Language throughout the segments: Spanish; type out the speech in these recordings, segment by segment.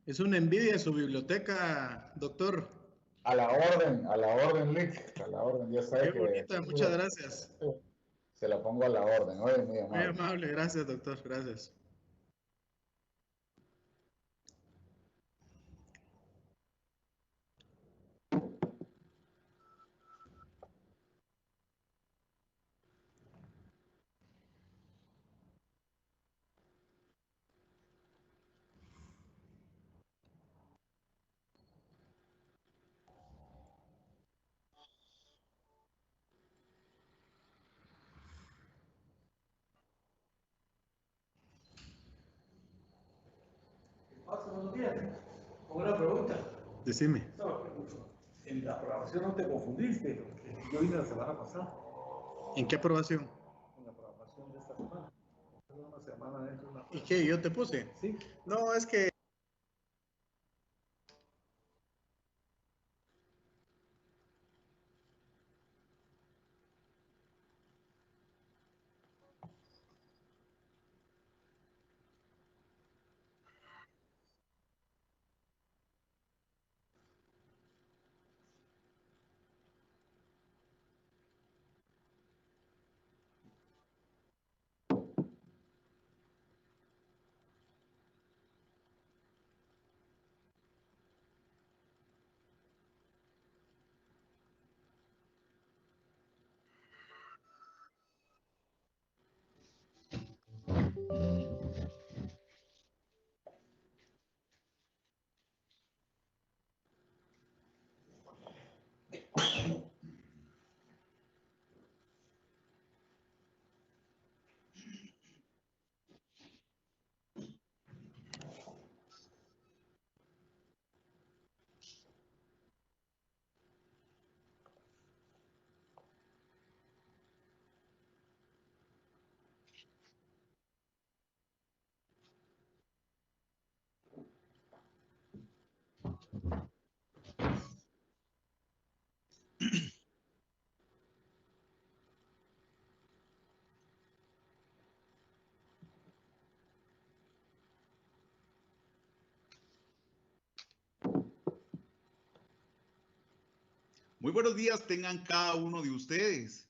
Es una envidia su biblioteca, doctor. A la orden, Lick, a la orden, ya Qué sabe que bonita, muchas gracias. se la pongo a la orden, oye, muy Muy amable. amable, gracias, doctor, gracias. Buenos días. Una pregunta. Decime. En la programación no te confundiste, porque yo vine la semana pasada, ¿En qué aprobación? en la programación de esta semana. Una semana dentro de una ¿Y prueba. qué? ¿Yo te puse? Sí, No, es que Muy buenos días tengan cada uno de ustedes.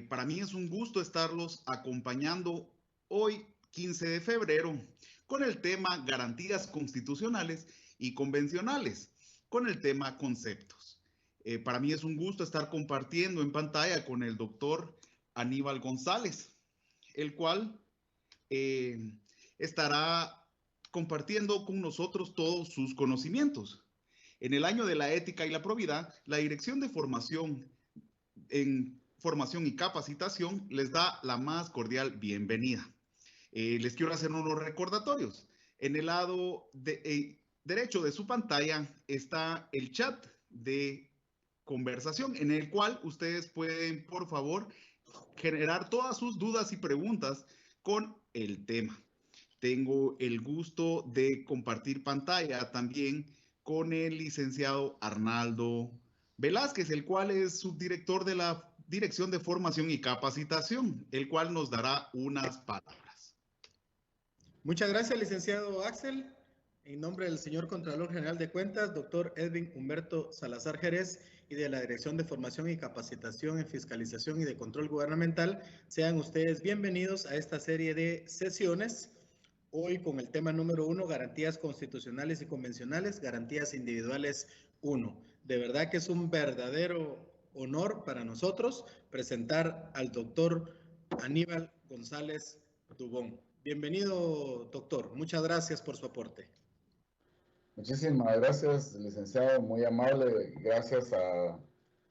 Para mí es un gusto estarlos acompañando hoy, 15 de febrero, con el tema garantías constitucionales y convencionales, con el tema conceptos. Para mí es un gusto estar compartiendo en pantalla con el doctor Aníbal González, el cual estará compartiendo con nosotros todos sus conocimientos. En el año de la ética y la probidad, la Dirección de Formación en Formación y Capacitación les da la más cordial bienvenida. Les quiero hacer unos recordatorios. En el lado derecho de su pantalla está el chat de conversación en el cual ustedes pueden, por favor, generar todas sus dudas y preguntas con el tema. Tengo el gusto de compartir pantalla también con el licenciado Arnaldo Velázquez, el cual es subdirector de la Dirección de Formación y Capacitación, el cual nos dará unas palabras. muchas gracias, licenciado Axel. En nombre del señor Contralor General de Cuentas, doctor Edwin Humberto Salazar Jerez, y de la Dirección de Formación y Capacitación en Fiscalización y de Control Gubernamental, sean ustedes bienvenidos a esta serie de sesiones. Hoy con el tema número 1, garantías constitucionales y convencionales, garantías individuales 1. De verdad que es un verdadero honor para nosotros presentar al doctor Aníbal González Dubón. Bienvenido, doctor. Muchas gracias por su aporte. Muchísimas gracias, licenciado, muy amable. Gracias a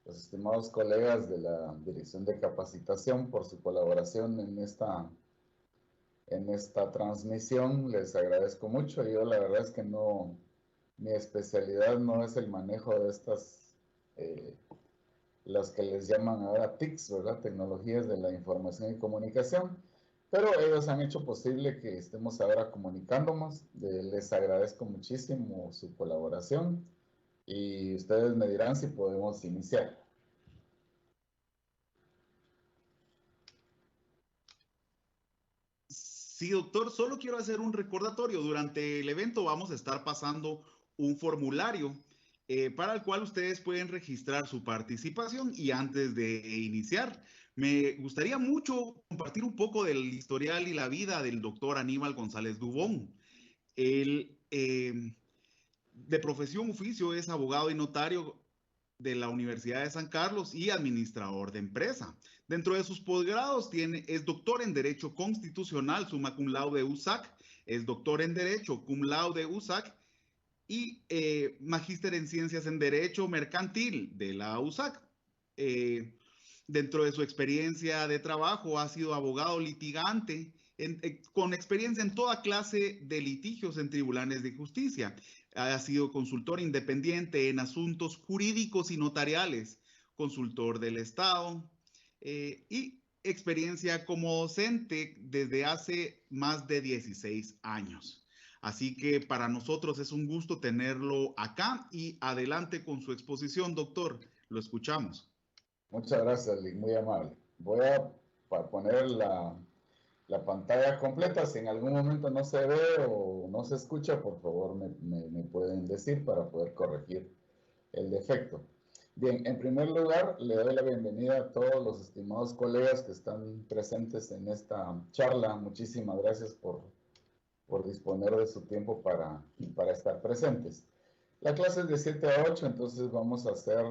los estimados colegas de la Dirección de Capacitación por su colaboración en esta transmisión. Les agradezco mucho. Yo la verdad es que no, mi especialidad no es el manejo de estas, las que les llaman ahora TICs, ¿verdad? Tecnologías de la Información y Comunicación. Pero ellos han hecho posible que estemos ahora comunicándonos. Les agradezco muchísimo su colaboración y ustedes me dirán si podemos iniciar. Sí, doctor, solo quiero hacer un recordatorio. Durante el evento vamos a estar pasando un formulario para el cual ustedes pueden registrar su participación y antes de iniciar, me gustaría mucho compartir un poco del historial y la vida del doctor Aníbal González Dubón. Él, de profesión oficio, es abogado y notario de la Universidad de San Carlos y administrador de empresa. Dentro de sus posgrados es doctor en Derecho Constitucional, summa cum laude USAC, es doctor en Derecho cum laude USAC y magíster en Ciencias en Derecho Mercantil de la USAC. Dentro de su experiencia de trabajo ha sido abogado litigante con experiencia en toda clase de litigios en tribunales de justicia. Ha sido consultor independiente en asuntos jurídicos y notariales, consultor del Estado y experiencia como docente desde hace más de 16 años. Así que para nosotros es un gusto tenerlo acá y adelante con su exposición, doctor. Lo escuchamos. Muchas gracias, Lick, muy amable. Voy a poner la pantalla completa. Si en algún momento no se ve o no se escucha, por favor me pueden decir para poder corregir el defecto. Bien, en primer lugar, le doy la bienvenida a todos los estimados colegas que están presentes en esta charla. Muchísimas gracias por disponer de su tiempo para estar presentes. La clase es de 7 a 8, entonces vamos a hacer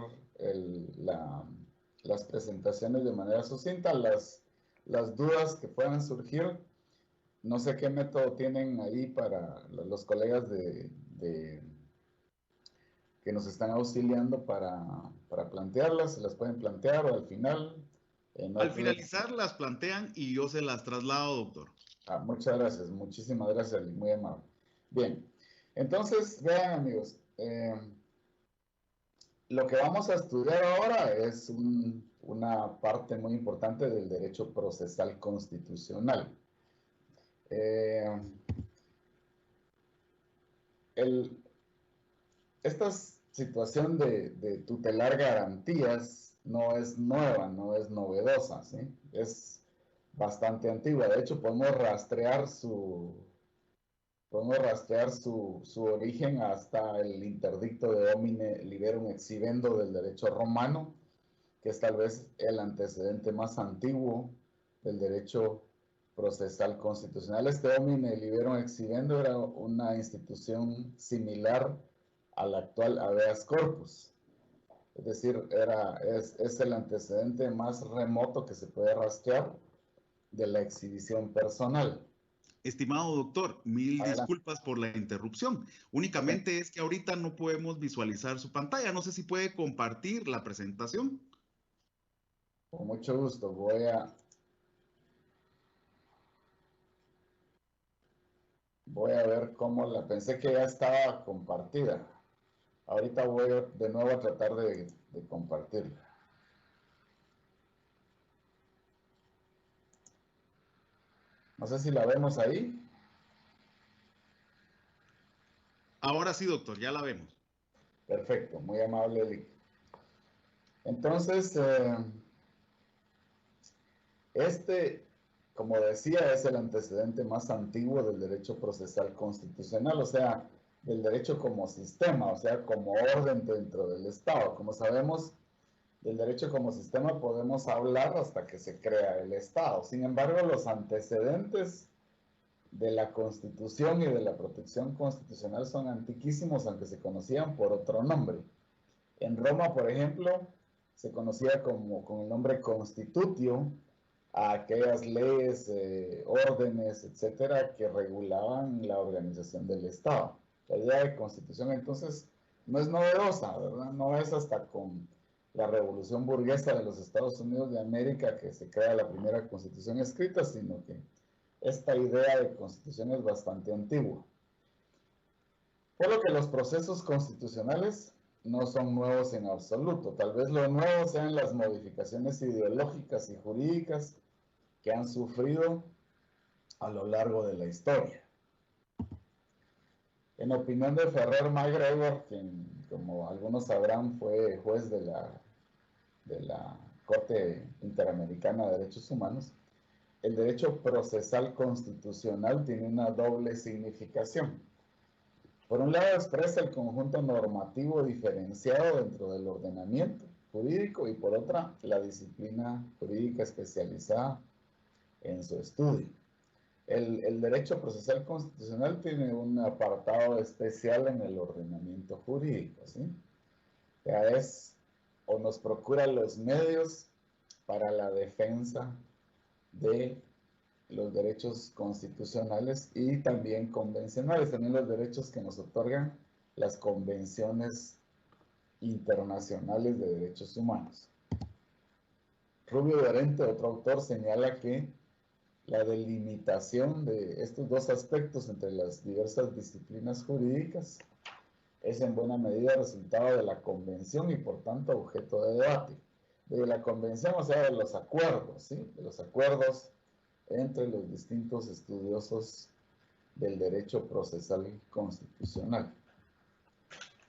las presentaciones de manera sucinta. Las dudas que puedan surgir, no sé qué método tienen ahí para los colegas que nos están auxiliando para plantearlas. Se las pueden plantear o al final. Al finalizar las plantean y yo se las traslado, doctor. Muchas gracias, muchísimas gracias, muy amable. Bien, entonces vean, amigos, lo que vamos a estudiar ahora es una parte muy importante del derecho procesal constitucional. Esta situación de tutelar garantías no es nueva, no es novedosa, ¿sí? Es bastante antigua. De hecho, podemos rastrear su origen hasta el interdicto de homine liberum exhibendo del derecho romano, que es tal vez el antecedente más antiguo del derecho procesal constitucional. Este homine liberum exhibendo era una institución similar al actual habeas corpus. Es decir, es el antecedente más remoto que se puede rastrear de la exhibición personal. Estimado doctor, mil disculpas por la interrupción. Únicamente es que ahorita no podemos visualizar su pantalla. No sé si puede compartir la presentación. Con mucho gusto. Voy a ver cómo la... Pensé que ya estaba compartida. Ahorita voy de nuevo a tratar de compartirla. No sé si la vemos ahí. Ahora sí, doctor, ya la vemos. Perfecto, muy amable, Lick. Entonces, como decía, es el antecedente más antiguo del derecho procesal constitucional, o sea, del derecho como sistema, o sea, como orden dentro del Estado. Como sabemos, del derecho como sistema podemos hablar hasta que se crea el Estado. Sin embargo, los antecedentes de la Constitución y de la protección constitucional son antiquísimos, aunque se conocían por otro nombre. En Roma, por ejemplo, se conocía con el nombre constitutio a aquellas leyes, órdenes, etcétera, que regulaban la organización del Estado. La idea de constitución, entonces, no es novedosa, ¿verdad? No es hasta con la revolución burguesa de los Estados Unidos de América que se crea la primera constitución escrita, sino que esta idea de constitución es bastante antigua. Por lo que los procesos constitucionales no son nuevos en absoluto. Tal vez lo nuevo sean las modificaciones ideológicas y jurídicas que han sufrido a lo largo de la historia. En opinión de Ferrer MacGregor, quien, como algunos sabrán, fue juez de la Corte Interamericana de Derechos Humanos, el derecho procesal constitucional tiene una doble significación. Por un lado, expresa el conjunto normativo diferenciado dentro del ordenamiento jurídico y por otra, la disciplina jurídica especializada en su estudio. El derecho procesal constitucional tiene un apartado especial en el ordenamiento jurídico, ¿sí? Ya es, o nos procura los medios para la defensa de los derechos constitucionales y también convencionales, también los derechos que nos otorgan las convenciones internacionales de derechos humanos. Rubio Llorente, otro autor, señala que la delimitación de estos dos aspectos entre las diversas disciplinas jurídicas es en buena medida resultado de la convención y por tanto objeto de debate. De la convención, o sea, de los acuerdos, ¿sí? De los acuerdos entre los distintos estudiosos del derecho procesal constitucional.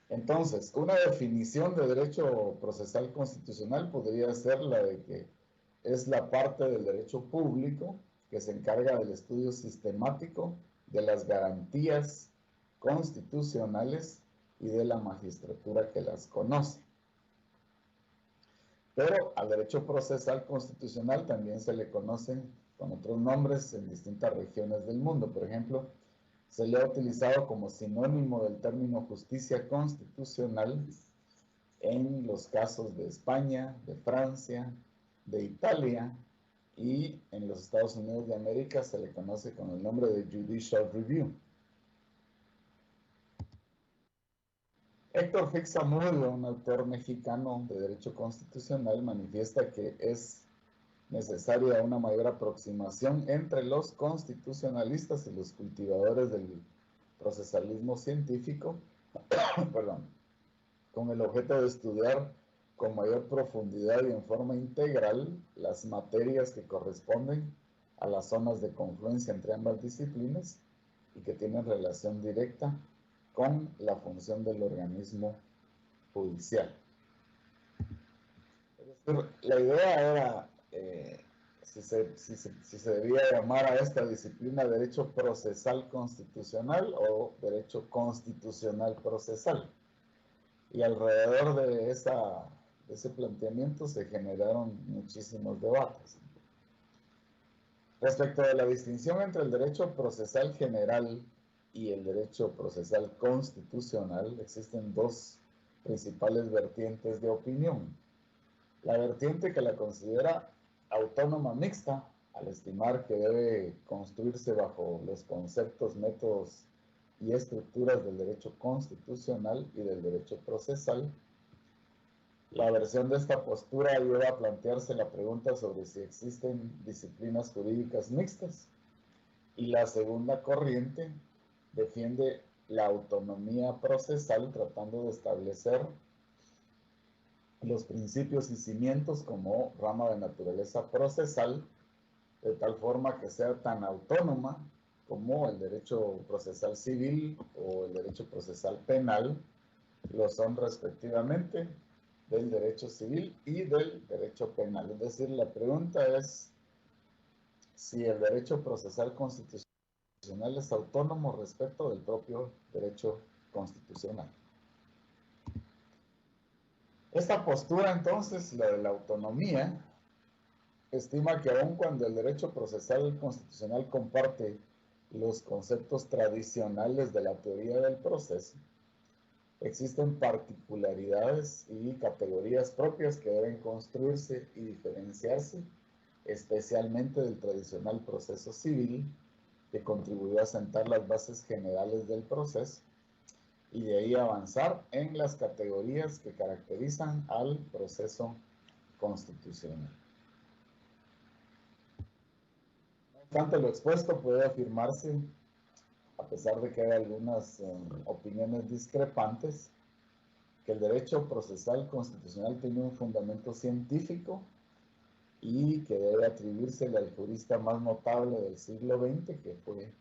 Entonces, una definición de derecho procesal constitucional podría ser la de que es la parte del derecho público que se encarga del estudio sistemático de las garantías constitucionales y de la magistratura que las conoce. Pero al derecho procesal constitucional también se le conoce con otros nombres en distintas regiones del mundo. Por ejemplo, se le ha utilizado como sinónimo del término justicia constitucional en los casos de España, de Francia, de Italia, y en los Estados Unidos de América se le conoce con el nombre de Judicial Review. Héctor Fixamudio, un autor mexicano de derecho constitucional, manifiesta que es necesaria una mayor aproximación entre los constitucionalistas y los cultivadores del procesalismo científico, perdón, con el objeto de estudiar con mayor profundidad y en forma integral las materias que corresponden a las zonas de confluencia entre ambas disciplinas y que tienen relación directa con la función del organismo judicial. Es decir, la idea era si se debía llamar a esta disciplina derecho procesal constitucional o derecho constitucional procesal. Y alrededor de ese planteamiento se generaron muchísimos debates. Respecto de la distinción entre el derecho procesal general y el derecho procesal constitucional, existen dos principales vertientes de opinión. La vertiente que la considera autónoma mixta, al estimar que debe construirse bajo los conceptos, métodos y estructuras del derecho constitucional y del derecho procesal. La versión de esta postura ayuda a plantearse la pregunta sobre si existen disciplinas jurídicas mixtas. Y la segunda corriente defiende la autonomía procesal, tratando de establecer los principios y cimientos como rama de naturaleza procesal, de tal forma que sea tan autónoma como el derecho procesal civil o el derecho procesal penal lo son respectivamente del derecho civil y del derecho penal. Es decir, la pregunta es si el derecho procesal constitucional es autónomo respecto del propio derecho constitucional. Esta postura, entonces, la de la autonomía, estima que aun cuando el derecho procesal constitucional comparte los conceptos tradicionales de la teoría del proceso, existen particularidades y categorías propias que deben construirse y diferenciarse, especialmente del tradicional proceso civil, que contribuyó a sentar las bases generales del proceso, y de ahí avanzar en las categorías que caracterizan al proceso constitucional. No obstante lo expuesto, puede afirmarse, a pesar de que hay algunas opiniones discrepantes, que el derecho procesal constitucional tiene un fundamento científico y que debe atribuírsele al jurista más notable del siglo XX, que fue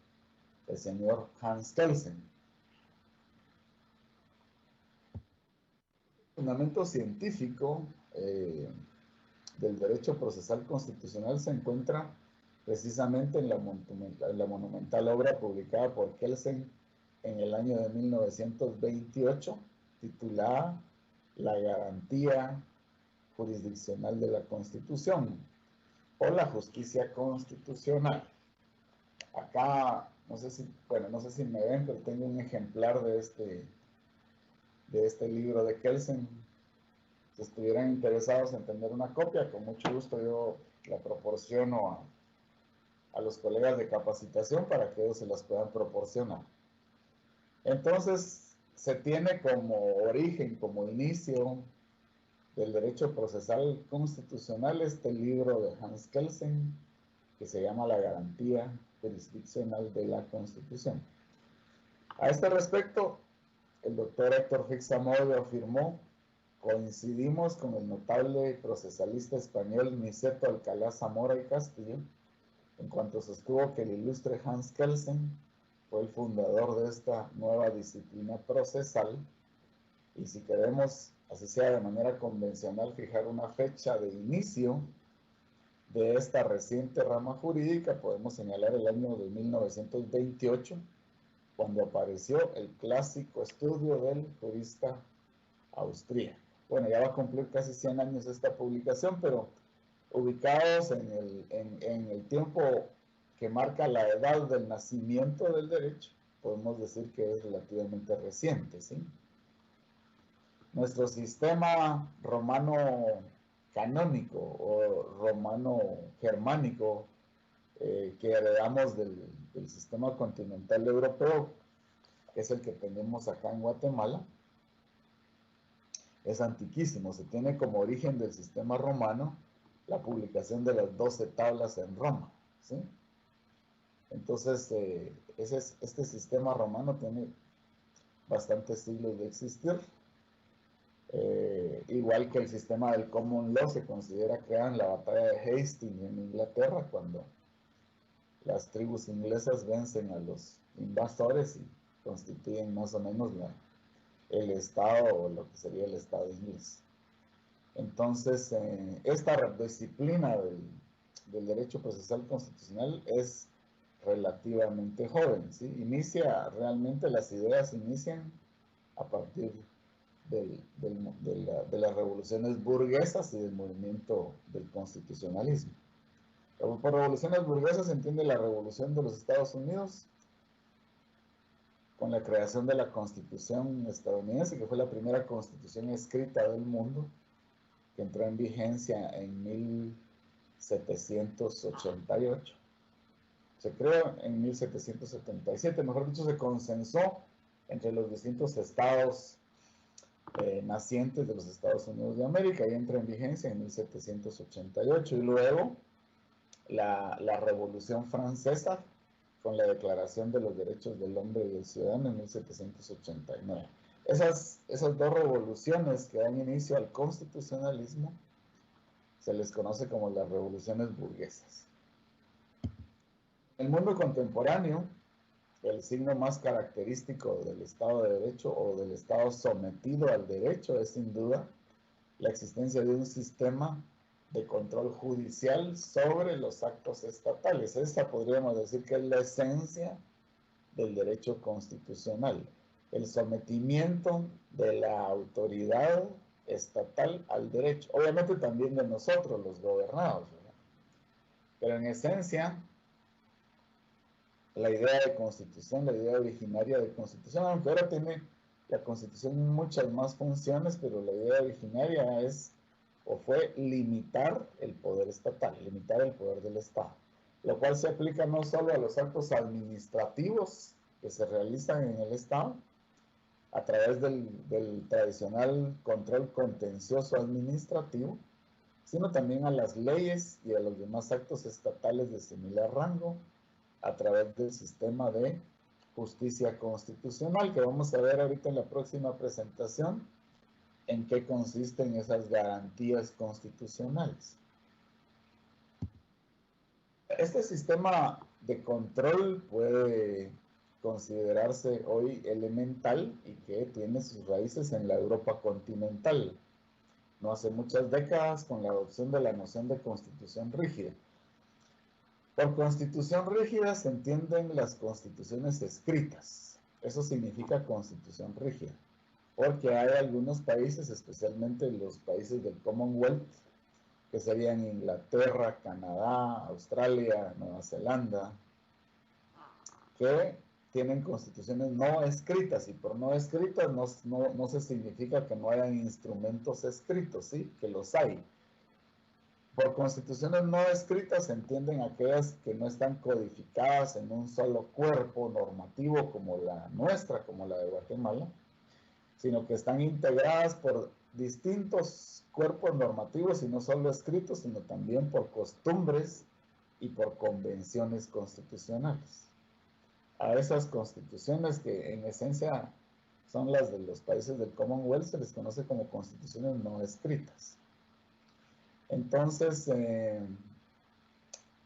el señor Hans Kelsen. El fundamento científico del derecho procesal constitucional se encuentra precisamente en la monumental obra publicada por Kelsen en el año de 1928, titulada La garantía jurisdiccional de la Constitución o la justicia constitucional. Acá, no sé si me ven, pero tengo un ejemplar de este libro de Kelsen. Si estuvieran interesados en tener una copia, con mucho gusto yo la proporciono a los colegas de capacitación para que ellos se las puedan proporcionar. Entonces, se tiene como origen, como inicio del derecho procesal constitucional este libro de Hans Kelsen, que se llama La garantía jurisdiccional de la Constitución. A este respecto, el doctor Héctor Fix-Amodio afirmó: coincidimos con el notable procesalista español Niceto Alcalá Zamora y Castillo en cuanto sostuvo que el ilustre Hans Kelsen fue el fundador de esta nueva disciplina procesal, y si queremos, así sea de manera convencional, fijar una fecha de inicio de esta reciente rama jurídica, podemos señalar el año de 1928, cuando apareció el clásico estudio del jurista austríaco. Bueno, ya va a cumplir casi 100 años esta publicación, pero ubicados en el tiempo que marca la edad del nacimiento del derecho, podemos decir que es relativamente reciente, ¿sí? Nuestro sistema romano canónico o romano germánico que heredamos del sistema continental europeo, que es el que tenemos acá en Guatemala, es antiquísimo. Se tiene como origen del sistema romano la publicación de las 12 tablas en Roma, ¿sí? Entonces, este sistema romano tiene bastantes siglos de existir. Igual que el sistema del Common Law se considera creado en la batalla de Hastings en Inglaterra, cuando las tribus inglesas vencen a los invasores y constituyen más o menos el Estado, o lo que sería el Estado inglés. Entonces, esta disciplina del derecho procesal constitucional es relativamente joven, ¿sí? Las ideas inician a partir de las revoluciones burguesas y del movimiento del constitucionalismo. Por revoluciones burguesas se entiende la revolución de los Estados Unidos, con la creación de la Constitución estadounidense, que fue la primera constitución escrita del mundo, que entró en vigencia en 1788. Se creó en 1777, mejor dicho, se consensó entre los distintos estados nacientes de los Estados Unidos de América, y entra en vigencia en 1788. Y luego la Revolución Francesa, con la Declaración de los Derechos del Hombre y del Ciudadano en 1789. Esas dos revoluciones que dan inicio al constitucionalismo se les conoce como las revoluciones burguesas. En el mundo contemporáneo, el signo más característico del Estado de Derecho o del Estado sometido al derecho es sin duda la existencia de un sistema de control judicial sobre los actos estatales. Esta podríamos decir que es la esencia del derecho constitucional, el sometimiento de la autoridad estatal al derecho, obviamente también de nosotros los gobernados, ¿verdad? Pero en esencia, la idea de constitución, la idea originaria de constitución, aunque ahora tiene la constitución muchas más funciones, pero la idea originaria es o fue limitar el poder estatal, limitar el poder del Estado, lo cual se aplica no solo a los actos administrativos que se realizan en el Estado a través del tradicional control contencioso administrativo, sino también a las leyes y a los demás actos estatales de similar rango a través del sistema de justicia constitucional, que vamos a ver ahorita en la próxima presentación en qué consisten esas garantías constitucionales. Este sistema de control puede considerarse hoy elemental y que tiene sus raíces en la Europa continental, no hace muchas décadas, con la adopción de la noción de constitución rígida. Por constitución rígida se entienden las constituciones escritas. Eso significa constitución rígida. Porque hay algunos países, especialmente los países del Commonwealth, que serían Inglaterra, Canadá, Australia, Nueva Zelanda, que tienen constituciones no escritas, y por no escritas no se significa que no hayan instrumentos escritos, ¿sí? Que los hay. Por constituciones no escritas se entienden aquellas que no están codificadas en un solo cuerpo normativo como la nuestra, como la de Guatemala, sino que están integradas por distintos cuerpos normativos y no solo escritos, sino también por costumbres y por convenciones constitucionales. A esas constituciones, que en esencia son las de los países del Commonwealth, se les conoce como constituciones no escritas. Entonces,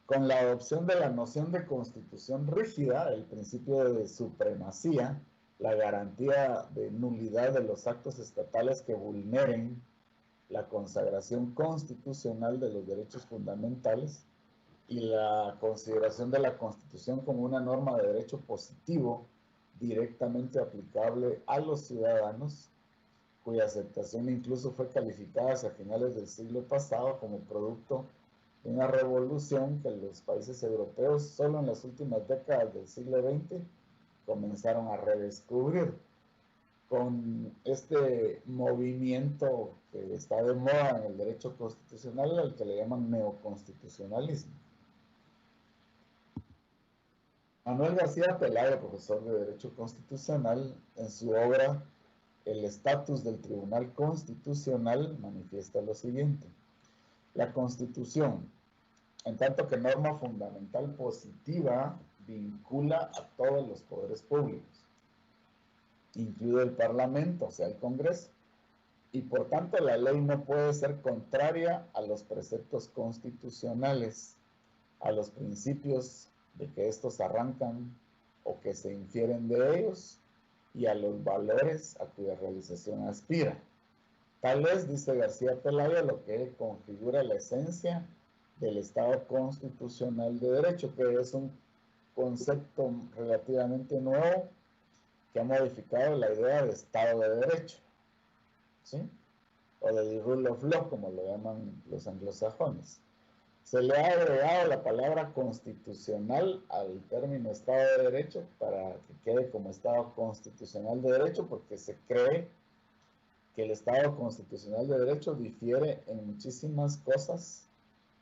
con la adopción de la noción de constitución rígida, el principio de supremacía, la garantía de nulidad de los actos estatales que vulneren la consagración constitucional de los derechos fundamentales y la consideración de la Constitución como una norma de derecho positivo directamente aplicable a los ciudadanos, cuya aceptación incluso fue calificada hacia finales del siglo pasado como producto de una revolución que los países europeos solo en las últimas décadas del siglo XX comenzaron a redescubrir con este movimiento que está de moda en el derecho constitucional, al que le llaman neoconstitucionalismo. Manuel García Pelayo, profesor de Derecho Constitucional, en su obra El estatus del Tribunal Constitucional, manifiesta lo siguiente: la Constitución, en tanto que norma fundamental positiva, vincula a todos los poderes públicos, incluido el Parlamento, o sea, el Congreso, y por tanto la ley no puede ser contraria a los preceptos constitucionales, a los principios de que estos arrancan o que se infieren de ellos, y a los valores a cuya realización aspira. Tal es, dice García Pelayo, lo que configura la esencia del Estado constitucional de derecho, que es un concepto relativamente nuevo que ha modificado la idea de Estado de Derecho, ¿sí? O de rule of law, como lo llaman los anglosajones. Se le ha agregado la palabra constitucional al término Estado de Derecho para que quede como Estado constitucional de derecho, porque se cree que el Estado constitucional de derecho difiere en muchísimas cosas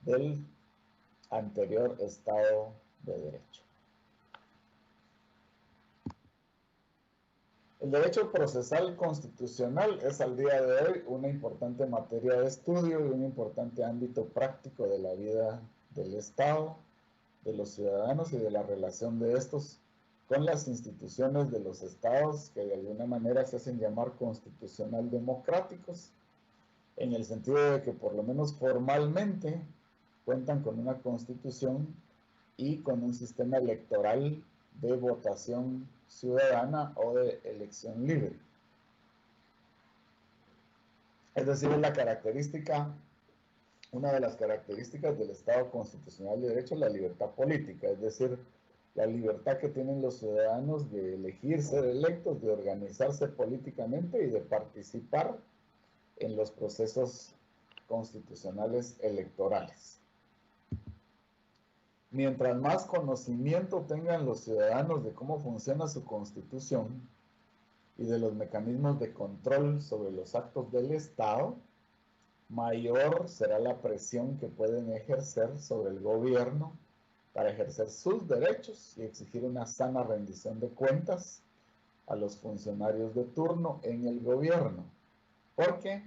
del anterior Estado de derecho. El derecho procesal constitucional es al día de hoy una importante materia de estudio y un importante ámbito práctico de la vida del Estado, de los ciudadanos y de la relación de estos con las instituciones de los estados, que de alguna manera se hacen llamar constitucional democráticos, en el sentido de que por lo menos formalmente cuentan con una constitución y con un sistema electoral de votación ciudadana o de elección libre. Es decir, es la característica, una de las características del Estado constitucional de derecho, la libertad política, es decir, la libertad que tienen los ciudadanos de elegir ser electos, de organizarse políticamente y de participar en los procesos constitucionales electorales. Mientras más conocimiento tengan los ciudadanos de cómo funciona su constitución y de los mecanismos de control sobre los actos del Estado, mayor será la presión que pueden ejercer sobre el gobierno para ejercer sus derechos y exigir una sana rendición de cuentas a los funcionarios de turno en el gobierno, porque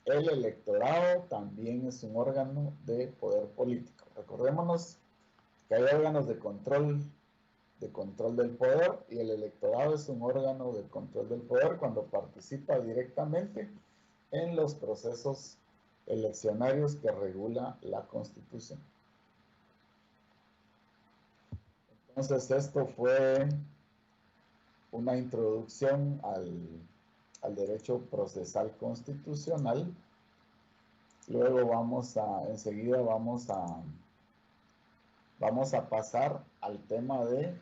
el electorado también es un órgano de poder político. Recordémonos que hay órganos de control del poder, y el electorado es un órgano de control del poder cuando participa directamente en los procesos eleccionarios que regula la Constitución. Entonces, esto fue una introducción al derecho procesal constitucional. Luego enseguida vamos vamos a pasar al tema de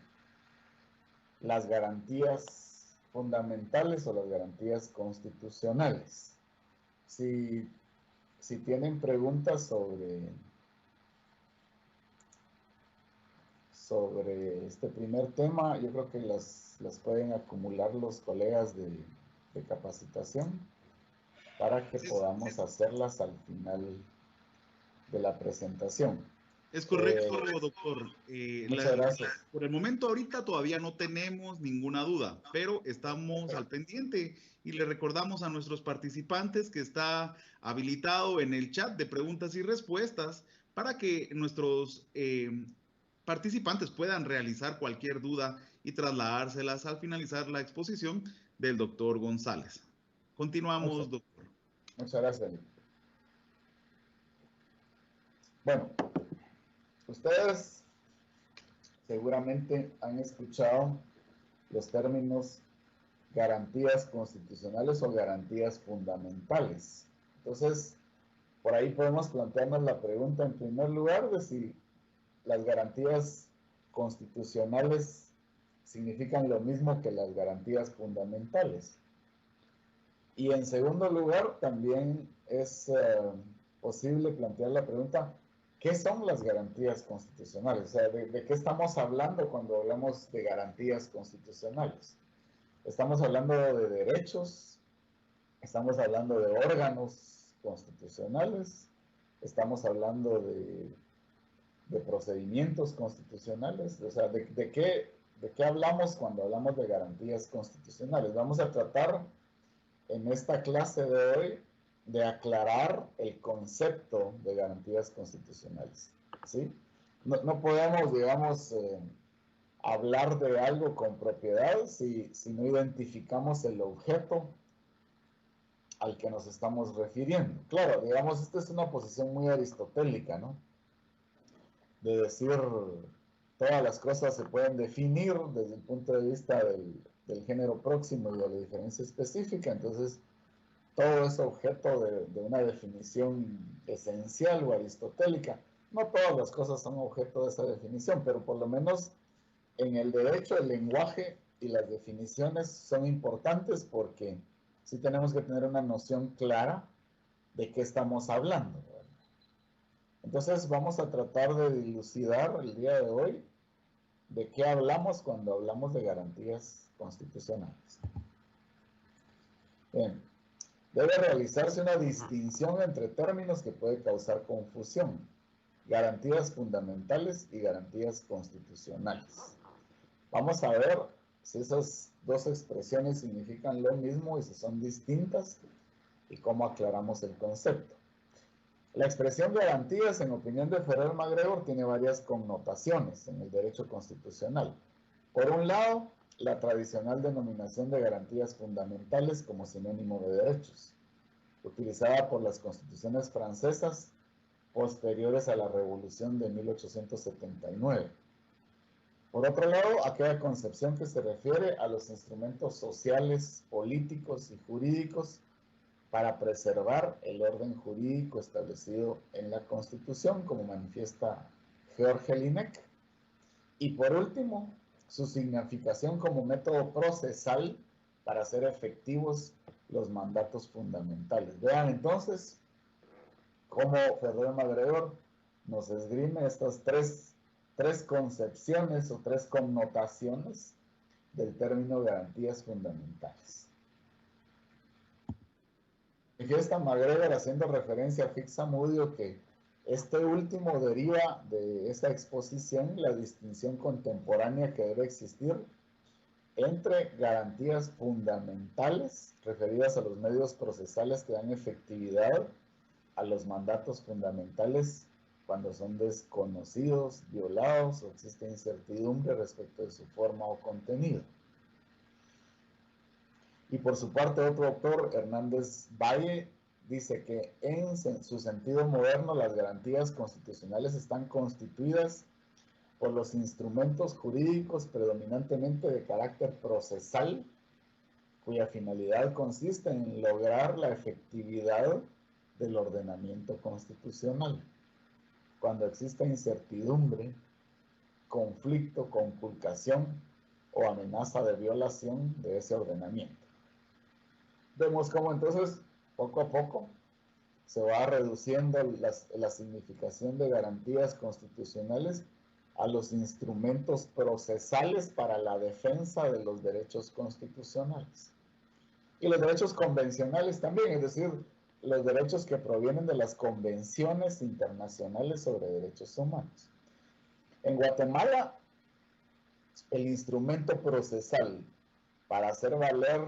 las garantías fundamentales o las garantías constitucionales. Si tienen preguntas sobre este primer tema, yo creo que las pueden acumular los colegas de capacitación para que podamos hacerlas al final de la presentación. Es correcto, doctor. Muchas gracias. Por el momento ahorita todavía no tenemos ninguna duda, pero estamos al pendiente y le recordamos a nuestros participantes que está habilitado en el chat de preguntas y respuestas para que nuestros participantes puedan realizar cualquier duda y trasladárselas al finalizar la exposición del doctor González. Continuamos, doctor. Muchas gracias. Bueno, ustedes seguramente han escuchado los términos garantías constitucionales o garantías fundamentales. Entonces, por ahí podemos plantearnos la pregunta en primer lugar de si las garantías constitucionales significan lo mismo que las garantías fundamentales. Y en segundo lugar, también es posible plantear la pregunta, ¿qué son las garantías constitucionales? O sea, ¿de qué estamos hablando cuando hablamos de garantías constitucionales? Estamos hablando de derechos, estamos hablando de órganos constitucionales, estamos hablando de procedimientos constitucionales. O sea, ¿de qué hablamos cuando hablamos de garantías constitucionales? Vamos a tratar en esta clase de hoy de aclarar el concepto de garantías constitucionales, ¿sí? No podemos, digamos, hablar de algo con propiedad si no identificamos el objeto al que nos estamos refiriendo. Claro, digamos, esta es una posición muy aristotélica, ¿no? De decir, todas las cosas se pueden definir desde el punto de vista del género próximo y de la diferencia específica, entonces todo es objeto de una definición esencial o aristotélica. No todas las cosas son objeto de esa definición, pero por lo menos en el derecho, el lenguaje y las definiciones son importantes porque sí tenemos que tener una noción clara de qué estamos hablando, ¿verdad? Entonces vamos a tratar de dilucidar el día de hoy de qué hablamos cuando hablamos de garantías constitucionales. Bien, debe realizarse una distinción entre términos que puede causar confusión: garantías fundamentales y garantías constitucionales. Vamos a ver si esas dos expresiones significan lo mismo y si son distintas y cómo aclaramos el concepto. La expresión garantías, en opinión de Ferrer MacGregor, tiene varias connotaciones en el derecho constitucional. Por un lado, la tradicional denominación de garantías fundamentales como sinónimo de derechos, utilizada por las constituciones francesas posteriores a la Revolución de 1879. Por otro lado, aquella concepción que se refiere a los instrumentos sociales, políticos y jurídicos para preservar el orden jurídico establecido en la Constitución, como manifiesta Georg Jelinek. Y por último, su significación como método procesal para hacer efectivos los mandatos fundamentales. Vean entonces cómo Ferrer MacGregor nos esgrime estas tres concepciones o tres connotaciones del término garantías fundamentales. Manifiesta MacGregor, haciendo referencia a Fix-Amudio, que este último deriva de esa exposición la distinción contemporánea que debe existir entre garantías fundamentales referidas a los medios procesales que dan efectividad a los mandatos fundamentales cuando son desconocidos, violados o existe incertidumbre respecto de su forma o contenido. Y por su parte, otro autor, Hernández Valle, dice que en su sentido moderno las garantías constitucionales están constituidas por los instrumentos jurídicos predominantemente de carácter procesal, cuya finalidad consiste en lograr la efectividad del ordenamiento constitucional. Cuando exista incertidumbre conflicto, conculcación o amenaza de violación de ese ordenamiento. Vemos cómo entonces, poco a poco, se va reduciendo la significación de garantías constitucionales a los instrumentos procesales para la defensa de los derechos constitucionales. Y los derechos convencionales también, es decir, los derechos que provienen de las convenciones internacionales sobre derechos humanos. En Guatemala, el instrumento procesal para hacer valer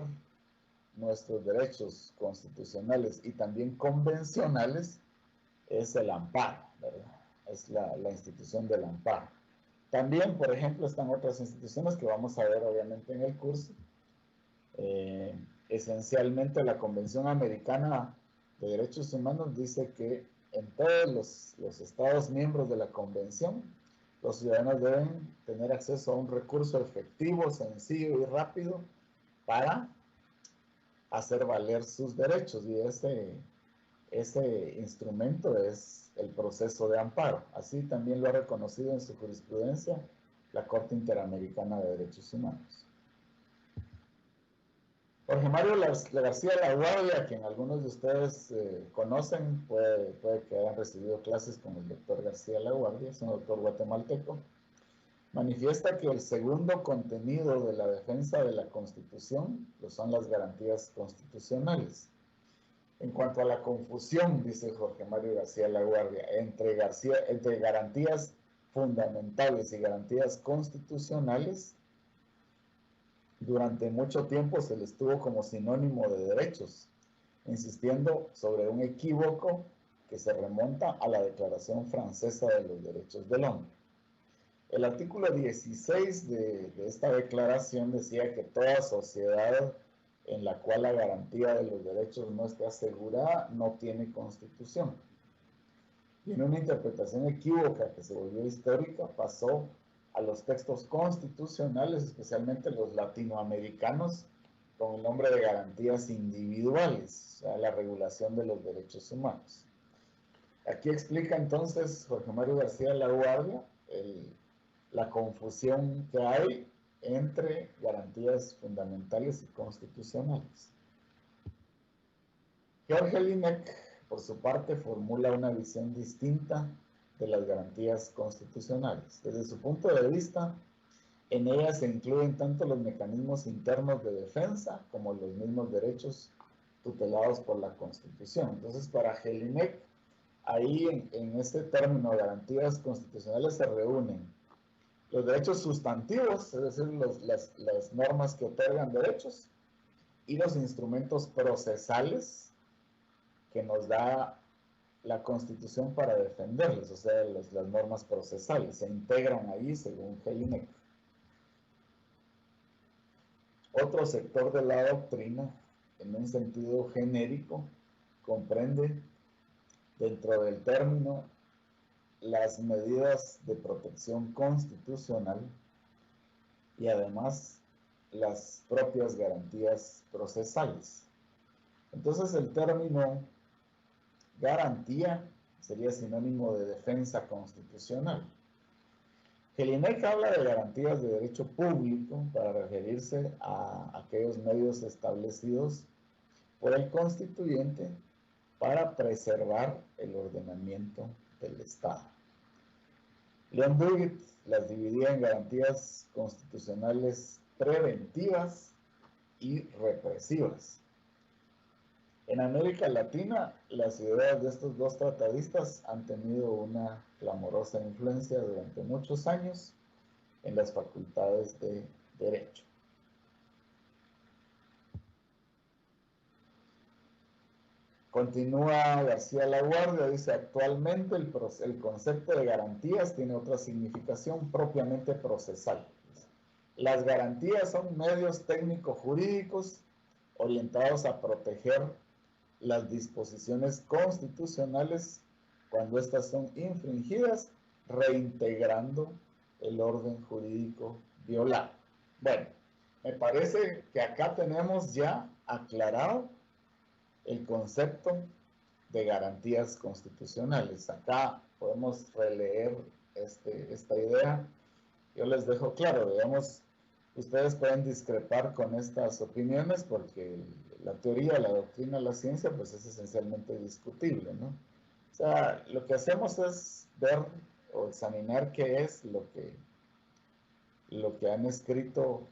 nuestros derechos constitucionales y también convencionales es el amparo, ¿verdad? Es la institución del amparo. También, por ejemplo, están otras instituciones que vamos a ver obviamente en el curso. Esencialmente la Convención Americana de Derechos Humanos dice que en todos los Estados miembros de la Convención, los ciudadanos deben tener acceso a un recurso efectivo, sencillo y rápido para hacer valer sus derechos, y ese instrumento es el proceso de amparo. Así también lo ha reconocido en su jurisprudencia la Corte Interamericana de Derechos Humanos. Jorge Mario García Laguardia, a quien algunos de ustedes conocen, puede que hayan recibido clases con el doctor García Laguardia, es un doctor guatemalteco, manifiesta que el segundo contenido de la defensa de la Constitución son las garantías constitucionales. En cuanto a la confusión, dice Jorge Mario García Laguardia, entre garantías fundamentales y garantías constitucionales, durante mucho tiempo se les tuvo como sinónimo de derechos, insistiendo sobre un equívoco que se remonta a la Declaración Francesa de los Derechos del Hombre. El artículo 16 de esta declaración decía que toda sociedad en la cual la garantía de los derechos no esté asegurada no tiene constitución. Y en una interpretación equívoca que se volvió histórica, pasó a los textos constitucionales, especialmente los latinoamericanos, con el nombre de garantías individuales, o sea, la regulación de los derechos humanos. Aquí explica entonces Jorge Mario García Laguardia la confusión que hay entre garantías fundamentales y constitucionales. Jorge Lineck, por su parte, formula una visión distinta de las garantías constitucionales. Desde su punto de vista, en ellas se incluyen tanto los mecanismos internos de defensa como los mismos derechos tutelados por la Constitución. Entonces, para Jelinek, ahí en este término garantías constitucionales se reúnen los derechos sustantivos, es decir, las normas que otorgan derechos, y los instrumentos procesales que nos da la Constitución para defenderlos, o sea, las normas procesales, se integran ahí según Jelinek. Otro sector de la doctrina, en un sentido genérico, comprende dentro del término las medidas de protección constitucional y además las propias garantías procesales. Entonces el término garantía sería sinónimo de defensa constitucional. Jelinek habla de garantías de derecho público para referirse a aquellos medios establecidos por el constituyente para preservar el ordenamiento del Estado. Leon Duguid las dividía en garantías constitucionales preventivas y represivas. En América Latina, las ideas de estos dos tratadistas han tenido una clamorosa influencia durante muchos años en las facultades de Derecho. Continúa García Laguardia, dice, actualmente el concepto de garantías tiene otra significación propiamente procesal. Las garantías son medios técnico-jurídicos orientados a proteger las disposiciones constitucionales cuando éstas son infringidas, reintegrando el orden jurídico violado. Bueno, me parece que acá tenemos ya aclarado el concepto de garantías constitucionales. Acá podemos releer esta idea yo les dejo claro, digamos, ustedes pueden discrepar con estas opiniones porque la teoría, la doctrina, la ciencia, pues es esencialmente discutible, ¿no? O sea, lo que hacemos es ver o examinar qué es lo que han escrito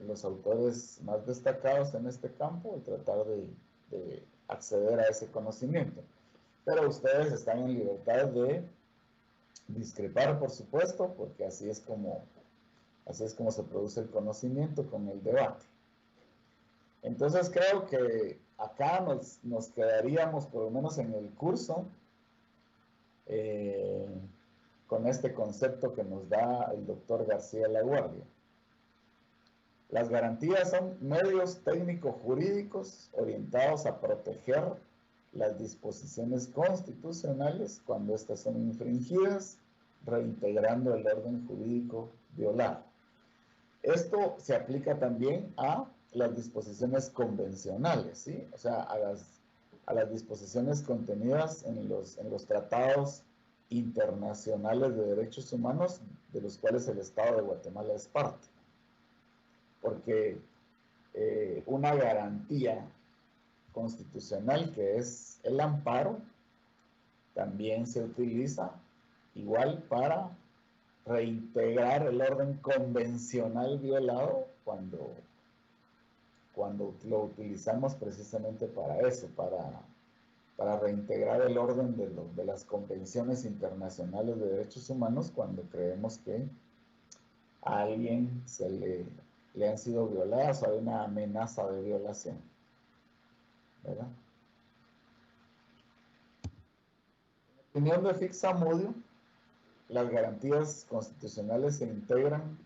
los autores más destacados en este campo y tratar de acceder a ese conocimiento. Pero ustedes están en libertad de discrepar, por supuesto, porque así es como se produce el conocimiento con el debate. Entonces creo que acá nos quedaríamos, por lo menos en el curso, con este concepto que nos da el doctor García Laguardia. Las garantías son medios técnico-jurídicos orientados a proteger las disposiciones constitucionales cuando éstas son infringidas, reintegrando el orden jurídico violado. Esto se aplica también a las disposiciones convencionales, ¿sí? O sea, a las disposiciones contenidas en los tratados internacionales de derechos humanos de los cuales el Estado de Guatemala es parte. Porque una garantía constitucional que es el amparo también se utiliza igual para reintegrar el orden convencional violado cuando lo utilizamos precisamente para eso, para reintegrar el orden de las convenciones internacionales de derechos humanos cuando creemos que a alguien le han sido violadas o hay una amenaza de violación, ¿verdad? En opinión de Fixamudio, las garantías constitucionales se integran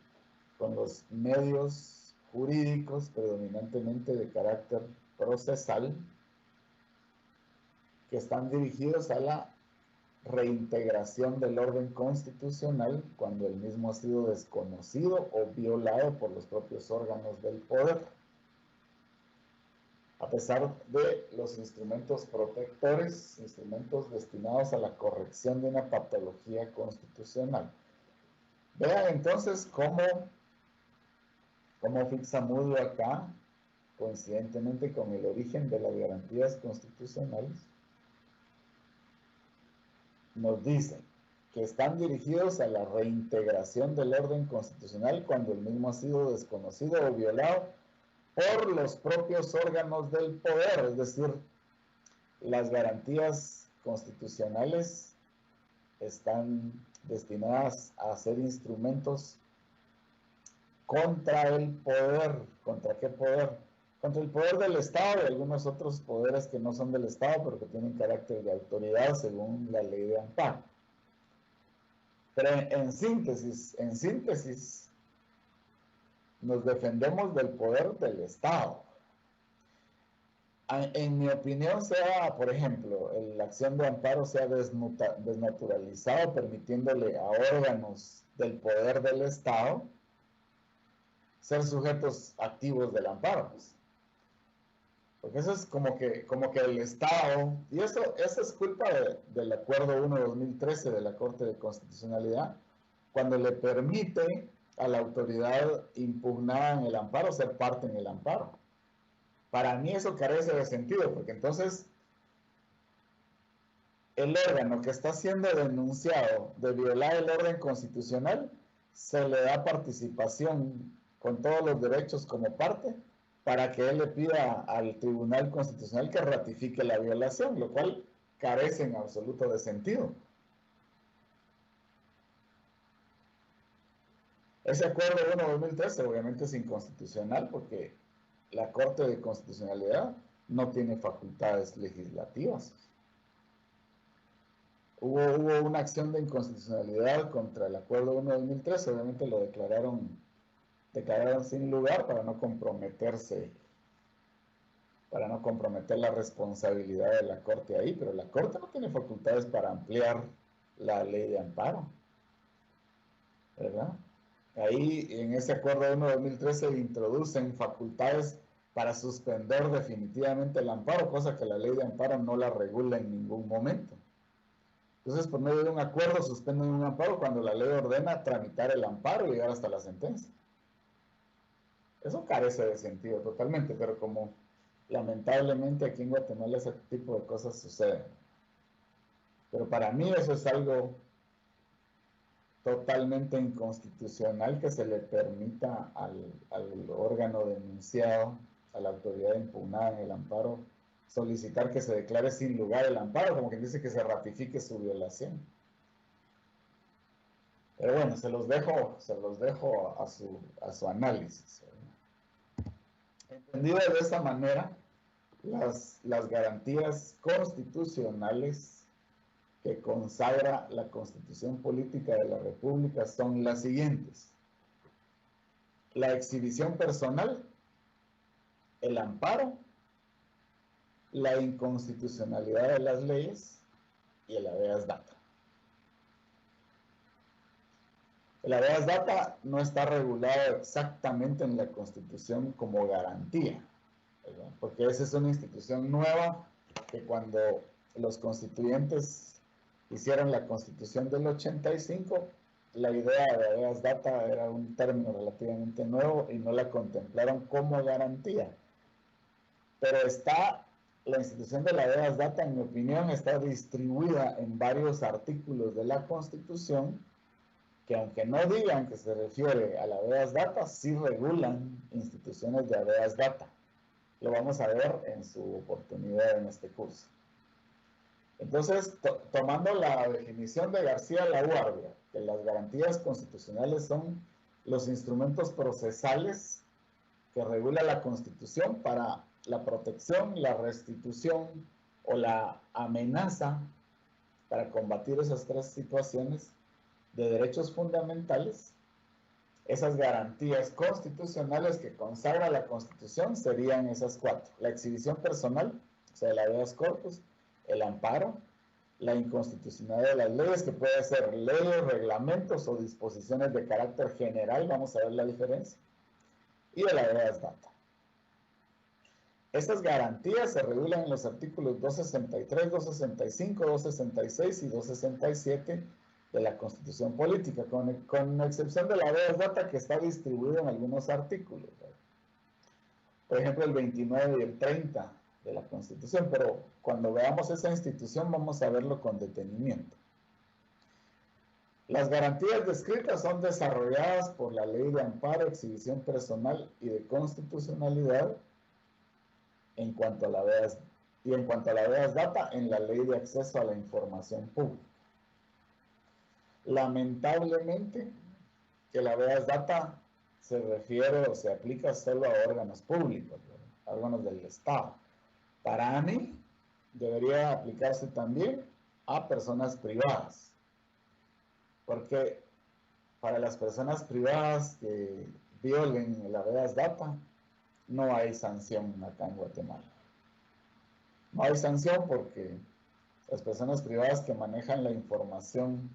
con los medios jurídicos predominantemente de carácter procesal que están dirigidos a la reintegración del orden constitucional cuando el mismo ha sido desconocido o violado por los propios órganos del poder, a pesar de los instrumentos protectores, instrumentos destinados a la corrección de una patología constitucional. Vean entonces cómo Fixamudio acá, coincidentemente con el origen de las garantías constitucionales, nos dicen que están dirigidos a la reintegración del orden constitucional cuando el mismo ha sido desconocido o violado por los propios órganos del poder, es decir, las garantías constitucionales están destinadas a ser instrumentos contra el poder. ¿Contra qué poder? Contra el poder del Estado y algunos otros poderes que no son del Estado, pero que tienen carácter de autoridad según la ley de amparo. Pero en síntesis, nos defendemos del poder del Estado. En mi opinión, sea, por ejemplo, la acción de amparo sea desnaturalizada, permitiéndole a órganos del poder del Estado ser sujetos activos del amparo. Porque eso es como que el Estado, y eso es culpa del Acuerdo 1-2013 de la Corte de Constitucionalidad, cuando le permite a la autoridad impugnada en el amparo ser parte en el amparo. Para mí eso carece de sentido, porque entonces el órgano que está siendo denunciado de violar el orden constitucional se le da participación con todos los derechos como parte para que él le pida al Tribunal Constitucional que ratifique la violación, lo cual carece en absoluto de sentido. Ese acuerdo 1-2013 obviamente es inconstitucional porque la Corte de Constitucionalidad no tiene facultades legislativas. Hubo una acción de inconstitucionalidad contra el acuerdo 1-2013, obviamente lo declararon sin lugar para no comprometer la responsabilidad de la Corte ahí, pero la Corte no tiene facultades para ampliar la ley de amparo, ¿verdad? Ahí en ese acuerdo 1-2013 se introducen facultades para suspender definitivamente el amparo, cosa que la ley de amparo no la regula en ningún momento. Entonces, por medio de un acuerdo, suspenden un amparo cuando la ley ordena tramitar el amparo y llegar hasta la sentencia. Eso carece de sentido totalmente, pero como lamentablemente aquí en Guatemala ese tipo de cosas suceden. Pero para mí eso es algo totalmente inconstitucional, que se le permita al órgano denunciado, a la autoridad impugnada en el amparo, solicitar que se declare sin lugar el amparo, como quien dice que se ratifique su violación. Pero bueno, se los dejo a su análisis. Entendido de esta manera, las garantías constitucionales que consagra la Constitución Política de la República son las siguientes: la exhibición personal, el amparo, la inconstitucionalidad de las leyes y el habeas data. El habeas data no está regulado exactamente en la Constitución como garantía, ¿verdad? Porque esa es una institución nueva que cuando los constituyentes hicieron la Constitución del 85, la idea de habeas data era un término relativamente nuevo y no la contemplaron como garantía. Pero la institución de la habeas data, en mi opinión, está distribuida en varios artículos de la Constitución que, aunque no digan que se refiere a la habeas data, sí regulan instituciones de habeas data. Lo vamos a ver en su oportunidad en este curso. Entonces, tomando la definición de García Laguardia, que las garantías constitucionales son los instrumentos procesales que regula la Constitución para la protección, la restitución o la amenaza, para combatir esas tres situaciones de derechos fundamentales. Esas garantías constitucionales que consagra la Constitución serían esas cuatro: la exhibición personal, o sea, el habeas corpus; el amparo; la inconstitucionalidad de las leyes, que puede ser leyes, reglamentos o disposiciones de carácter general, vamos a ver la diferencia; y el habeas data. Estas garantías se regulan en los artículos 263, 265, 266 y 267 de la Constitución Política, con excepción de la habeas data, que está distribuido en algunos artículos, ¿verdad? Por ejemplo, el 29 y el 30 de la Constitución, pero cuando veamos esa institución vamos a verlo con detenimiento. Las garantías descritas son desarrolladas por la Ley de Amparo, Exhibición Personal y de Constitucionalidad en cuanto a la habeas data en la Ley de Acceso a la Información Pública. Lamentablemente, que la habeas data se refiere o se aplica solo a órganos públicos, a órganos del Estado. Para mí, debería aplicarse también a personas privadas, porque para las personas privadas que violen el habeas data, no hay sanción acá en Guatemala. No hay sanción porque las personas privadas que manejan la información,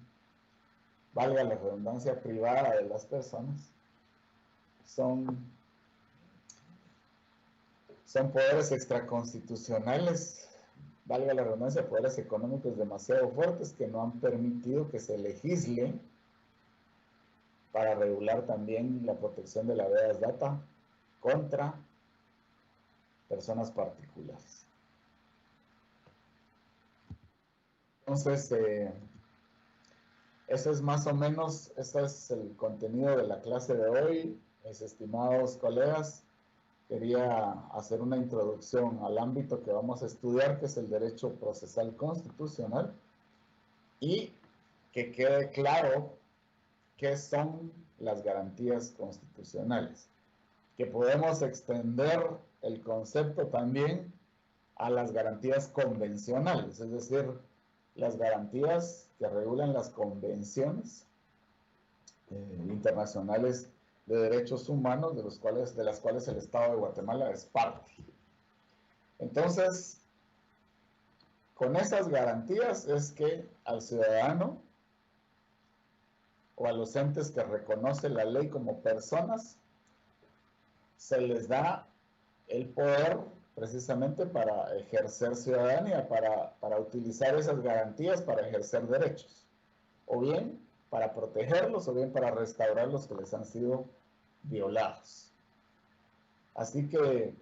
valga la redundancia, privada de las personas, son poderes extraconstitucionales, valga la redundancia, poderes económicos demasiado fuertes que no han permitido que se legisle para regular también la protección de la habeas data contra personas particulares. Entonces, eso es más o menos, este es el contenido de la clase de hoy. Mis estimados colegas, quería hacer una introducción al ámbito que vamos a estudiar, que es el derecho procesal constitucional, y que quede claro qué son las garantías constitucionales, que podemos extender el concepto también a las garantías convencionales, es decir, las garantías que regulan las convenciones internacionales de derechos humanos, de las cuales el Estado de Guatemala es parte. Entonces, con esas garantías es que al ciudadano o a los entes que reconoce la ley como personas, se les da el poder precisamente para ejercer ciudadanía, para utilizar esas garantías para ejercer derechos, o bien para protegerlos, o bien para restaurar los que les han sido violados. Así que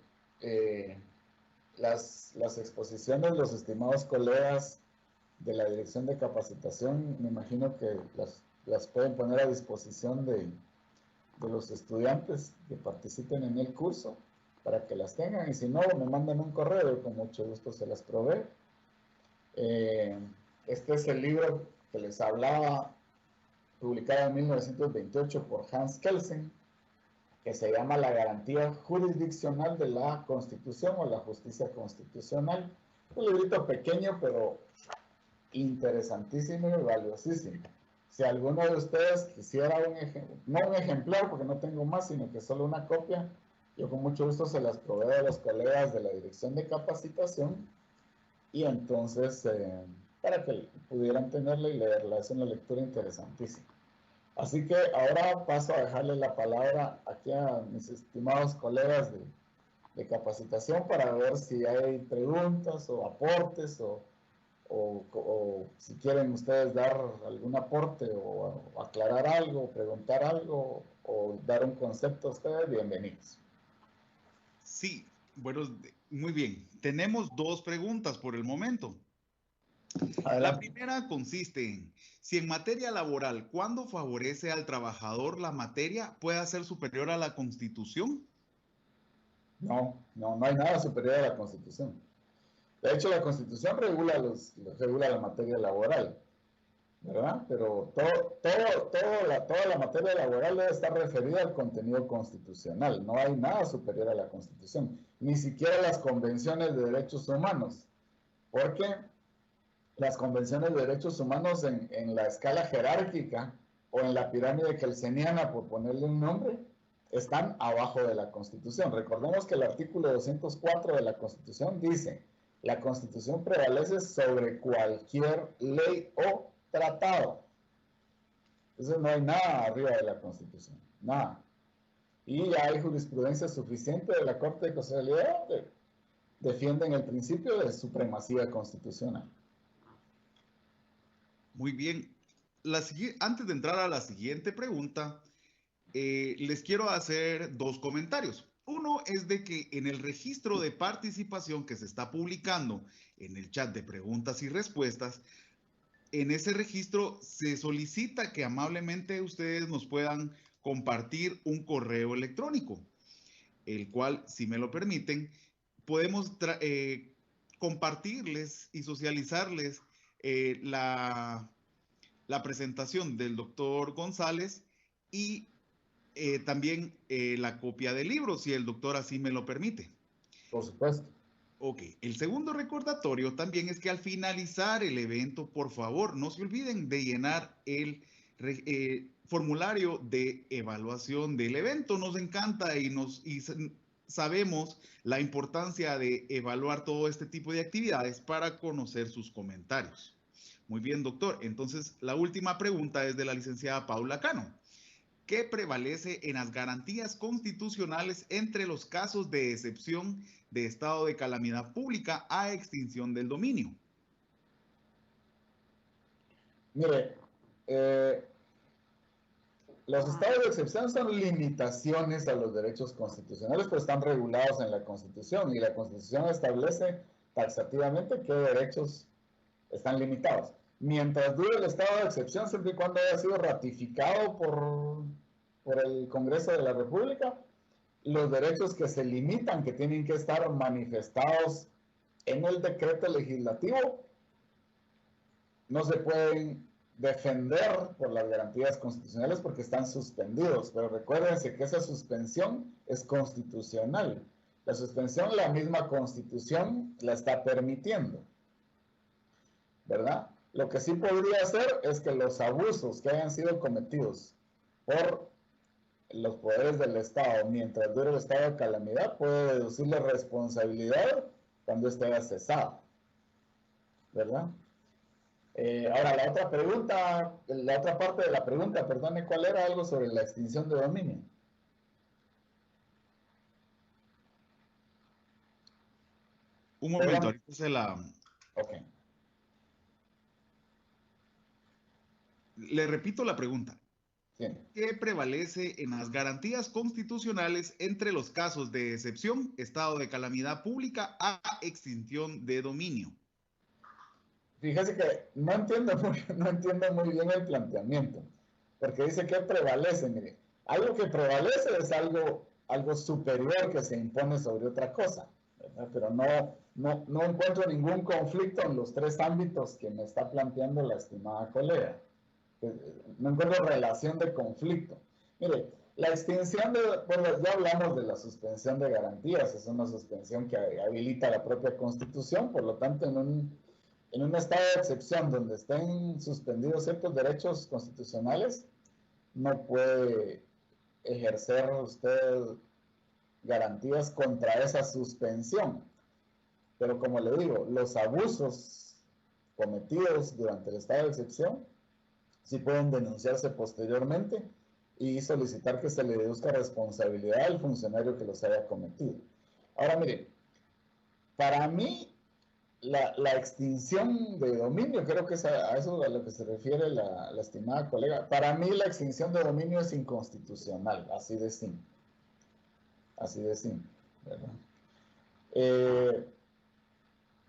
las exposiciones, los estimados colegas de la Dirección de Capacitación, me imagino que las pueden poner a disposición de los estudiantes que participen en el curso para que las tengan, y si no, me mandan un correo, con mucho gusto se las provee. Este es el libro que les hablaba, publicado en 1928 por Hans Kelsen, que se llama La Garantía Jurisdiccional de la Constitución o la Justicia Constitucional. Un librito pequeño, pero interesantísimo y valiosísimo. Si alguno de ustedes quisiera no un ejemplar, porque no tengo más, sino que solo una copia, yo con mucho gusto se las proveo a los colegas de la Dirección de Capacitación, y entonces para que pudieran tenerla y leerla. Es una lectura interesantísima. Así que ahora paso a dejarle la palabra aquí a mis estimados colegas de capacitación para ver si hay preguntas o aportes o si quieren ustedes dar algún aporte o aclarar algo, preguntar algo o dar un concepto a ustedes, bienvenidos. Sí, bueno, muy bien. Tenemos dos preguntas por el momento. Adelante. La primera consiste en, si en materia laboral, cuando favorece al trabajador la materia, ¿puede ser superior a la Constitución? No hay nada superior a la Constitución. De hecho, la Constitución regula la materia laboral, ¿verdad? Pero toda la materia laboral debe estar referida al contenido constitucional. No hay nada superior a la Constitución, ni siquiera las convenciones de derechos humanos, porque las convenciones de derechos humanos en la escala jerárquica o en la pirámide kelseniana, por ponerle un nombre, están abajo de la Constitución. Recordemos que el artículo 204 de la Constitución dice: la Constitución prevalece sobre cualquier ley o tratado. Entonces no hay nada arriba de la Constitución, nada. Y ya hay jurisprudencia suficiente de la Corte de Constitucionalidad que defienden el principio de supremacía constitucional. Muy bien. Antes de entrar a la siguiente pregunta, les quiero hacer dos comentarios. Uno es de que en el registro de participación que se está publicando en el chat de preguntas y respuestas, en ese registro se solicita que amablemente ustedes nos puedan compartir un correo electrónico, el cual, si me lo permiten, podemos compartirles y socializarles la presentación del doctor González y también la copia del libro, si el doctor así me lo permite. Por supuesto. Ok, el segundo recordatorio también es que al finalizar el evento, por favor, no se olviden de llenar el formulario de evaluación del evento. Nos encanta y sabemos la importancia de evaluar todo este tipo de actividades para conocer sus comentarios. Muy bien, doctor. Entonces, la última pregunta es de la licenciada Paula Cano. ¿Qué prevalece en las garantías constitucionales entre los casos de excepción de estado de calamidad pública a extinción del dominio? Mire, los estados de excepción son limitaciones a los derechos constitucionales, pero están regulados en la Constitución, y la Constitución establece taxativamente qué derechos están limitados. Mientras dure el estado de excepción, siempre y cuando haya sido ratificado por el Congreso de la República, los derechos que se limitan, que tienen que estar manifestados en el decreto legislativo, no se pueden defender por las garantías constitucionales porque están suspendidos. Pero recuérdense que esa suspensión es constitucional. La suspensión, la misma Constitución la está permitiendo, ¿verdad? Lo que sí podría hacer es que los abusos que hayan sido cometidos por los poderes del Estado mientras dure el estado de calamidad, puede deducir la responsabilidad cuando esté cesado, ¿verdad? Ahora, la otra parte de la pregunta, perdone, ¿cuál era? Algo sobre la extinción de dominio. Un momento, ahorita Ok. Le repito la pregunta. Sí. ¿Qué prevalece en las garantías constitucionales entre los casos de excepción, estado de calamidad pública a extinción de dominio? Fíjese que no entiendo muy bien el planteamiento, porque dice que prevalece. Mire, algo que prevalece es algo superior que se impone sobre otra cosa, ¿verdad? Pero no encuentro ningún conflicto en los tres ámbitos que me está planteando la estimada colega. No encuentro relación de conflicto. Mire, la extinción bueno, ya hablamos de la suspensión de garantías, es una suspensión que habilita la propia Constitución, por lo tanto, en un estado de excepción donde estén suspendidos ciertos derechos constitucionales, no puede ejercer usted garantías contra esa suspensión. Pero como le digo, los abusos cometidos durante el estado de excepción sí pueden denunciarse posteriormente y solicitar que se le deduzca responsabilidad al funcionario que los haya cometido. Ahora, mire, para mí, la extinción de dominio, creo que es a eso a lo que se refiere la estimada colega, para mí la extinción de dominio es inconstitucional, así de simple. Así de simple, ¿verdad?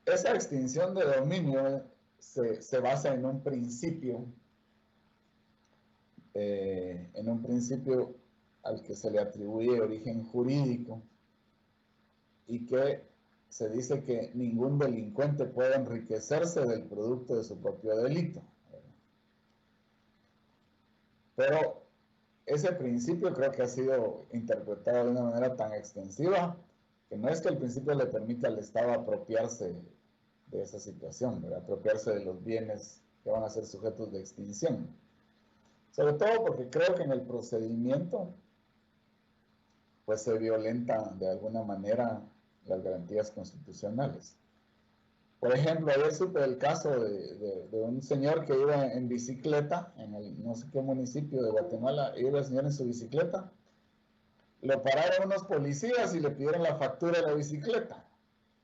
Esa extinción de dominio se basa en un principio al que se le atribuye origen jurídico y que se dice que ningún delincuente puede enriquecerse del producto de su propio delito. Pero ese principio creo que ha sido interpretado de una manera tan extensiva que no es que el principio le permita al Estado apropiarse de esa situación, ¿verdad? Apropiarse de los bienes que van a ser sujetos de extinción. Sobre todo porque creo que en el procedimiento pues se violentan de alguna manera las garantías constitucionales. Por ejemplo, ayer supe el caso de un señor que iba en bicicleta, en el no sé qué municipio de Guatemala, iba el señor en su bicicleta, lo pararon unos policías y le pidieron la factura de la bicicleta.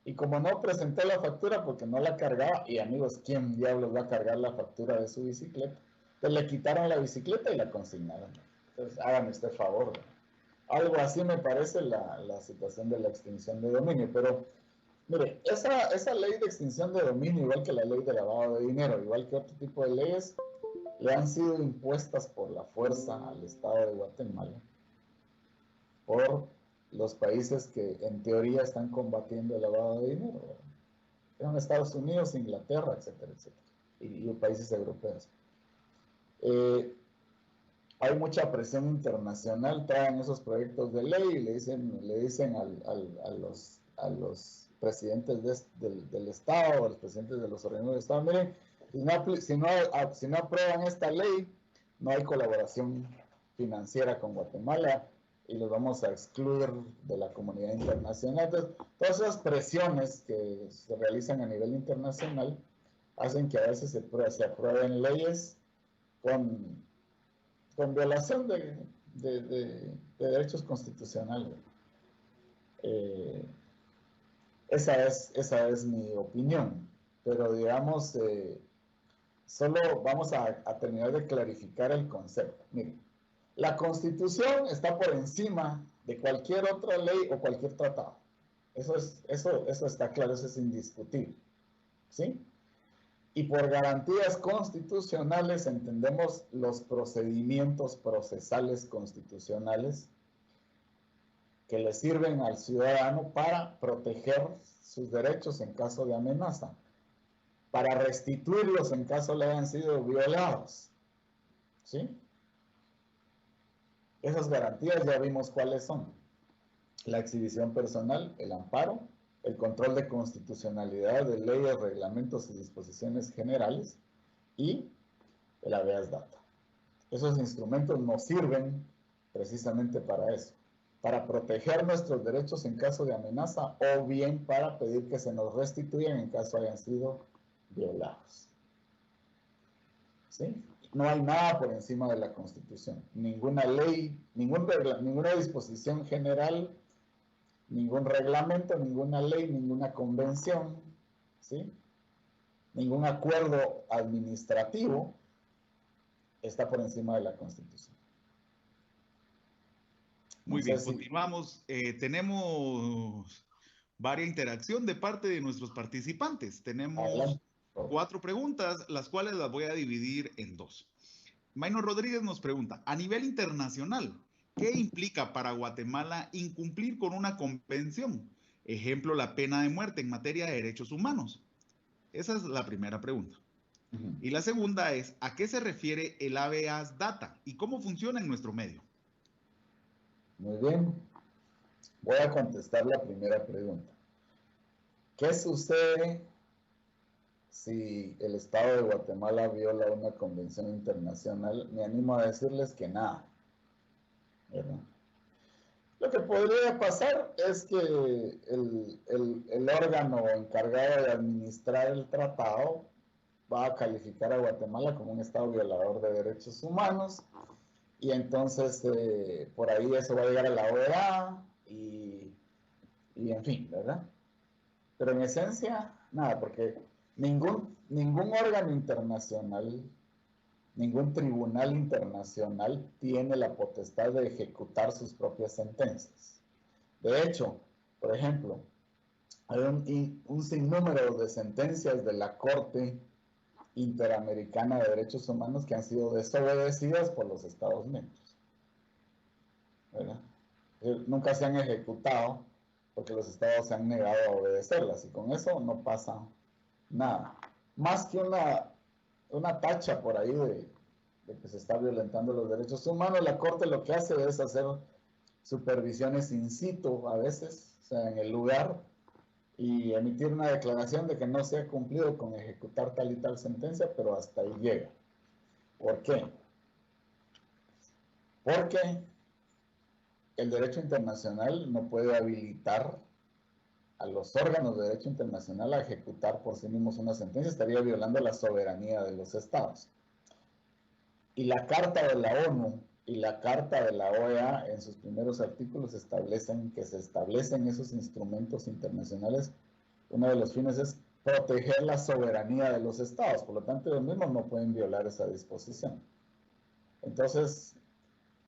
Y como no presentó la factura porque no la cargaba, y amigos, ¿quién diablos va a cargar la factura de su bicicleta? Entonces le quitaron la bicicleta y la consignaron. Entonces, hágame usted favor. Algo así me parece la situación de la extinción de dominio. Pero, mire, esa ley de extinción de dominio, igual que la ley de lavado de dinero, igual que otro tipo de leyes, le han sido impuestas por la fuerza al Estado de Guatemala, por los países que en teoría están combatiendo el lavado de dinero, ¿verdad? Son Estados Unidos, Inglaterra, etcétera, etcétera, y países europeos. Hay mucha presión internacional, traen esos proyectos de ley y le dicen a los presidentes del Estado, a los presidentes de los organismos del Estado, miren, si no aprueban esta ley, no hay colaboración financiera con Guatemala y los vamos a excluir de la comunidad internacional. Entonces, todas esas presiones que se realizan a nivel internacional hacen que a veces se aprueben leyes con violación de derechos constitucionales. Esa es mi opinión, pero digamos, solo vamos a terminar de clarificar el concepto. Miren, la Constitución está por encima de cualquier otra ley o cualquier tratado. Eso está claro, eso es indiscutible, ¿sí? Y por garantías constitucionales entendemos los procedimientos procesales constitucionales que le sirven al ciudadano para proteger sus derechos en caso de amenaza, para restituirlos en caso le hayan sido violados, ¿sí? Esas garantías ya vimos cuáles son: la exhibición personal, el amparo, el control de constitucionalidad de leyes, reglamentos y disposiciones generales y el habeas data. Esos instrumentos nos sirven precisamente para eso, para proteger nuestros derechos en caso de amenaza o bien para pedir que se nos restituyan en caso hayan sido violados. ¿Sí? No hay nada por encima de la Constitución, ninguna ley, ninguna disposición general, ningún reglamento, ninguna ley, ninguna convención, ¿sí? Ningún acuerdo administrativo está por encima de la Constitución. Muy bien, continuamos. Tenemos varias interacción de parte de nuestros participantes. Tenemos 4 preguntas, las cuales las voy a dividir en 2. Maino Rodríguez nos pregunta, a nivel internacional, ¿qué implica para Guatemala incumplir con una convención? Ejemplo, la pena de muerte en materia de derechos humanos. Esa es la primera pregunta. Y la segunda es, ¿a qué se refiere el habeas data y cómo funciona en nuestro medio? Muy bien. Voy a contestar la primera pregunta. ¿Qué sucede si el Estado de Guatemala viola una convención internacional? Me animo a decirles que nada, ¿verdad? Lo que podría pasar es que el órgano encargado de administrar el tratado va a calificar a Guatemala como un Estado violador de derechos humanos, y entonces por ahí eso va a llegar a la OEA y en fin, ¿verdad? Pero en esencia, nada, porque ningún órgano internacional, ningún tribunal internacional tiene la potestad de ejecutar sus propias sentencias. De hecho, por ejemplo, hay un sinnúmero de sentencias de la Corte Interamericana de Derechos Humanos que han sido desobedecidas por los Estados miembros, ¿verdad? Nunca se han ejecutado porque los estados se han negado a obedecerlas, y con eso no pasa nada. Más que una tacha por ahí de que se está violentando los derechos humanos, la Corte lo que hace es hacer supervisiones in situ a veces, o sea, en el lugar, y emitir una declaración de que no se ha cumplido con ejecutar tal y tal sentencia, pero hasta ahí llega. ¿Por qué? Porque el derecho internacional no puede habilitar a los órganos de derecho internacional a ejecutar por sí mismos una sentencia, estaría violando la soberanía de los estados. Y la Carta de la ONU y la Carta de la OEA en sus primeros artículos establecen que se establecen esos instrumentos internacionales. Uno de los fines es proteger la soberanía de los estados, por lo tanto ellos mismos no pueden violar esa disposición. Entonces,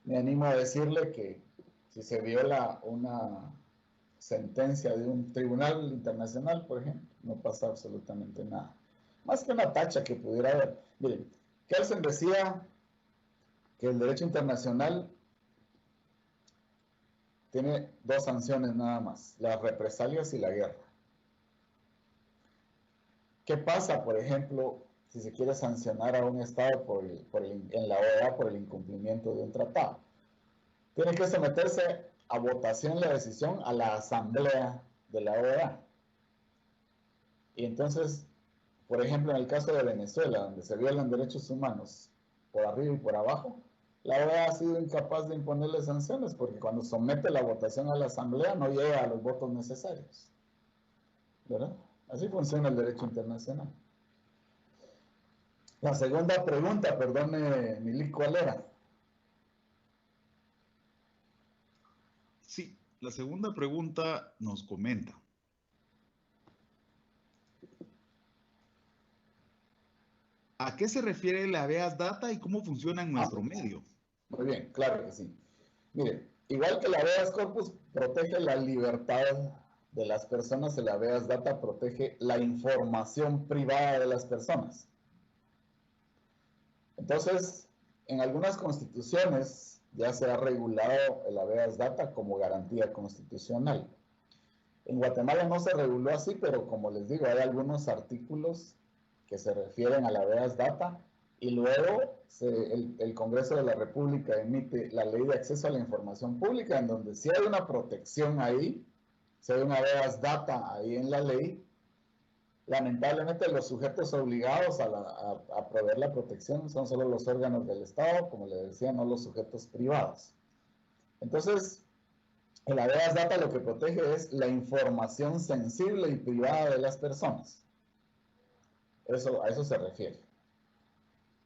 me animo a decirle que si se viola una sentencia de un tribunal internacional, por ejemplo, no pasa absolutamente nada. Más que una tacha que pudiera haber. Miren, Kelsen decía que el derecho internacional tiene 2 sanciones nada más, las represalias y la guerra. ¿Qué pasa, por ejemplo, si se quiere sancionar a un Estado en la OEA por el incumplimiento de un tratado? Tiene que someterse a votación la decisión a la Asamblea de la OEA. Y entonces, por ejemplo, en el caso de Venezuela, donde se violan derechos humanos por arriba y por abajo, la OEA ha sido incapaz de imponerle sanciones porque cuando somete la votación a la Asamblea no llega a los votos necesarios, ¿verdad? Así funciona el derecho internacional. La segunda pregunta, perdone, Mili, ¿cuál era? Sí, la segunda pregunta nos comenta. ¿A qué se refiere el habeas data y cómo funciona en nuestro medio? Muy bien, claro que sí. Mire, igual que el habeas corpus protege la libertad de las personas, el habeas data protege la información privada de las personas. Entonces, en algunas constituciones ya se ha regulado el habeas data como garantía constitucional. En Guatemala no se reguló así, pero como les digo, hay algunos artículos que se refieren al habeas data, y luego el Congreso de la República emite la Ley de Acceso a la Información Pública, en donde sí hay una protección ahí, si hay un habeas data ahí en la ley. Lamentablemente los sujetos obligados a proveer la protección son solo los órganos del Estado, como les decía, no los sujetos privados. Entonces, el habeas data lo que protege es la información sensible y privada de las personas. A eso se refiere.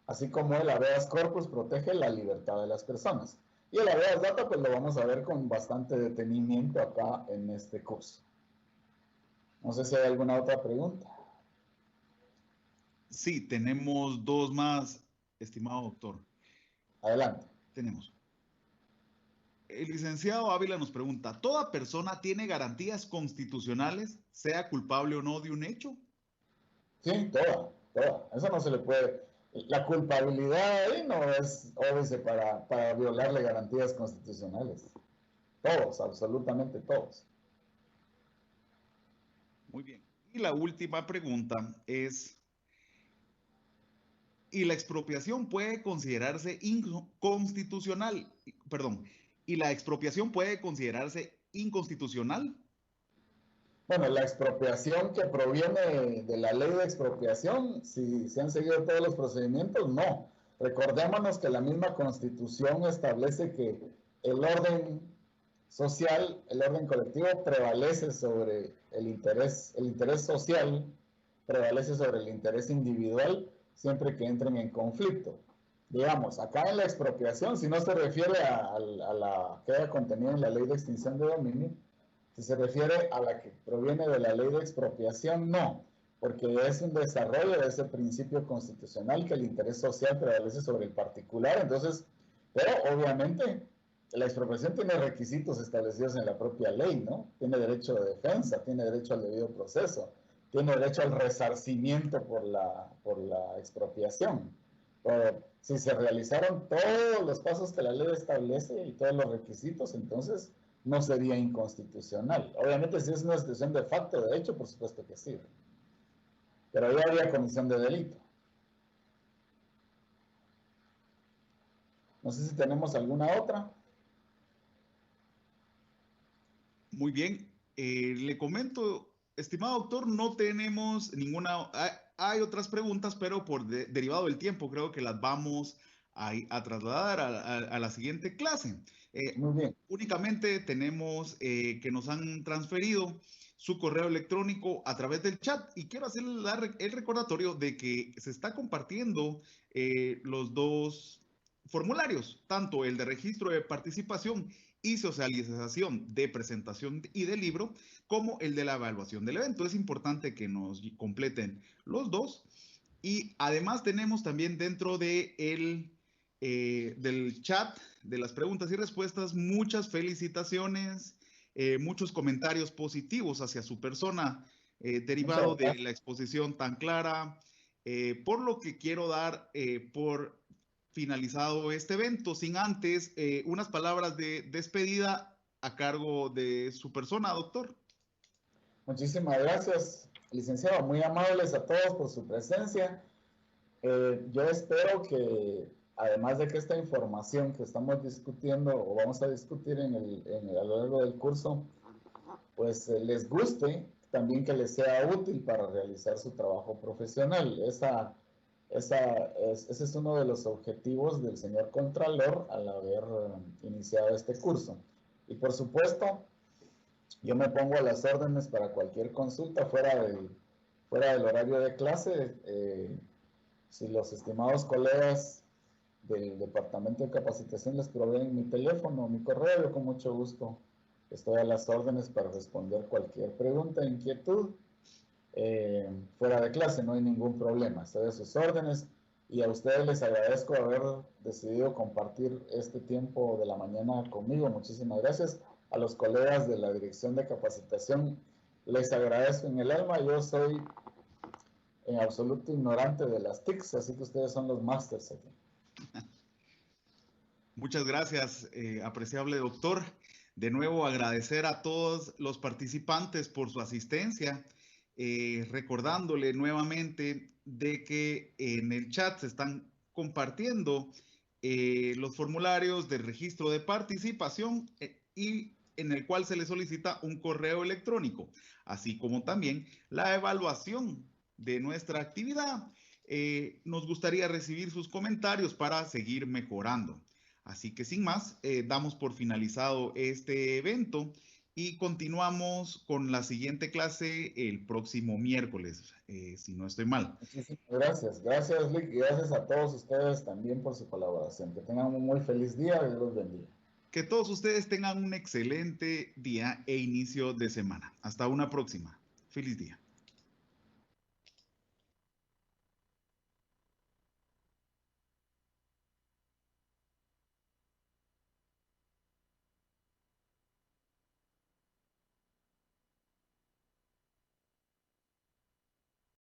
Así como el habeas corpus protege la libertad de las personas. Y el Abeas Data, pues lo vamos a ver con bastante detenimiento acá en este curso. No sé si hay alguna otra pregunta. Sí, tenemos dos más, estimado doctor. Adelante. Tenemos. El licenciado Ávila nos pregunta, ¿toda persona tiene garantías constitucionales, sea culpable o no de un hecho? Sí, toda. Eso no se le puede. La culpabilidad ahí no es óbice para violarle garantías constitucionales. Todos, absolutamente todos. Muy bien. Y la última pregunta es, ¿y la expropiación puede considerarse inconstitucional? Perdón, ¿y la expropiación puede considerarse inconstitucional? Bueno, la expropiación que proviene de la ley de expropiación, si se han seguido todos los procedimientos, no. Recordémonos que la misma Constitución establece que el orden social, el orden colectivo prevalece sobre el interés social prevalece sobre el interés individual siempre que entren en conflicto. Digamos, acá en la expropiación, si no se refiere a la que haya contenido en la ley de extinción de dominio, si se refiere a la que proviene de la ley de expropiación, no, porque es un desarrollo de ese principio constitucional que el interés social prevalece sobre el particular. Entonces, pero obviamente la expropiación tiene requisitos establecidos en la propia ley, ¿no? Tiene derecho de defensa, tiene derecho al debido proceso, tiene derecho al resarcimiento por la expropiación. Pero si se realizaron todos los pasos que la ley establece y todos los requisitos, entonces no sería inconstitucional. Obviamente, si es una situación de facto, de hecho, por supuesto que sí. Pero ya habría comisión de delito. No sé si tenemos alguna otra. Muy bien. Le comento, estimado doctor, no tenemos ninguna. Hay otras preguntas, pero por derivado del tiempo, creo que las vamos a trasladar a la siguiente clase. Muy bien. Únicamente tenemos que nos han transferido su correo electrónico a través del chat y quiero hacerle el recordatorio de que se está compartiendo los dos formularios, tanto el de registro de participación y socialización de presentación y de libro, como el de la evaluación del evento. Es importante que nos completen los dos. Y además tenemos también dentro del chat de las preguntas y respuestas muchas felicitaciones, muchos comentarios positivos hacia su persona, derivado de la exposición tan clara, por lo que quiero dar por finalizado este evento, sin antes unas palabras de despedida a cargo de su persona, doctor. Muchísimas gracias, licenciado. Muy amables a todos por su presencia. Yo espero que, además de que esta información que estamos discutiendo o vamos a discutir a lo largo del curso, pues les guste, también que les sea útil para realizar su trabajo profesional. Ese es uno de los objetivos del señor Contralor al haber iniciado este curso. Y por supuesto, yo me pongo a las órdenes para cualquier consulta fuera del horario de clase. Si los estimados colegas del Departamento de Capacitación les proveen mi teléfono o mi correo, yo con mucho gusto estoy a las órdenes para responder cualquier pregunta, inquietud. Fuera de clase, no hay ningún problema. Estoy a sus órdenes y a ustedes les agradezco haber decidido compartir este tiempo de la mañana conmigo. Muchísimas gracias. A los colegas de la Dirección de Capacitación les agradezco en el alma. Yo soy en absoluto ignorante de las TICs, así que ustedes son los másters aquí. Muchas gracias, apreciable doctor. De nuevo, agradecer a todos los participantes por su asistencia, recordándole nuevamente de que en el chat se están compartiendo los formularios de registro de participación y en el cual se le solicita un correo electrónico, así como también la evaluación de nuestra actividad. Nos gustaría recibir sus comentarios para seguir mejorando. Así que sin más, damos por finalizado este evento y continuamos con la siguiente clase el próximo miércoles, si no estoy mal. Muchísimas gracias. Gracias, Lick, y gracias a todos ustedes también por su colaboración. Que tengan un muy feliz día y Dios los bendiga. Que todos ustedes tengan un excelente día e inicio de semana. Hasta una próxima. Feliz día.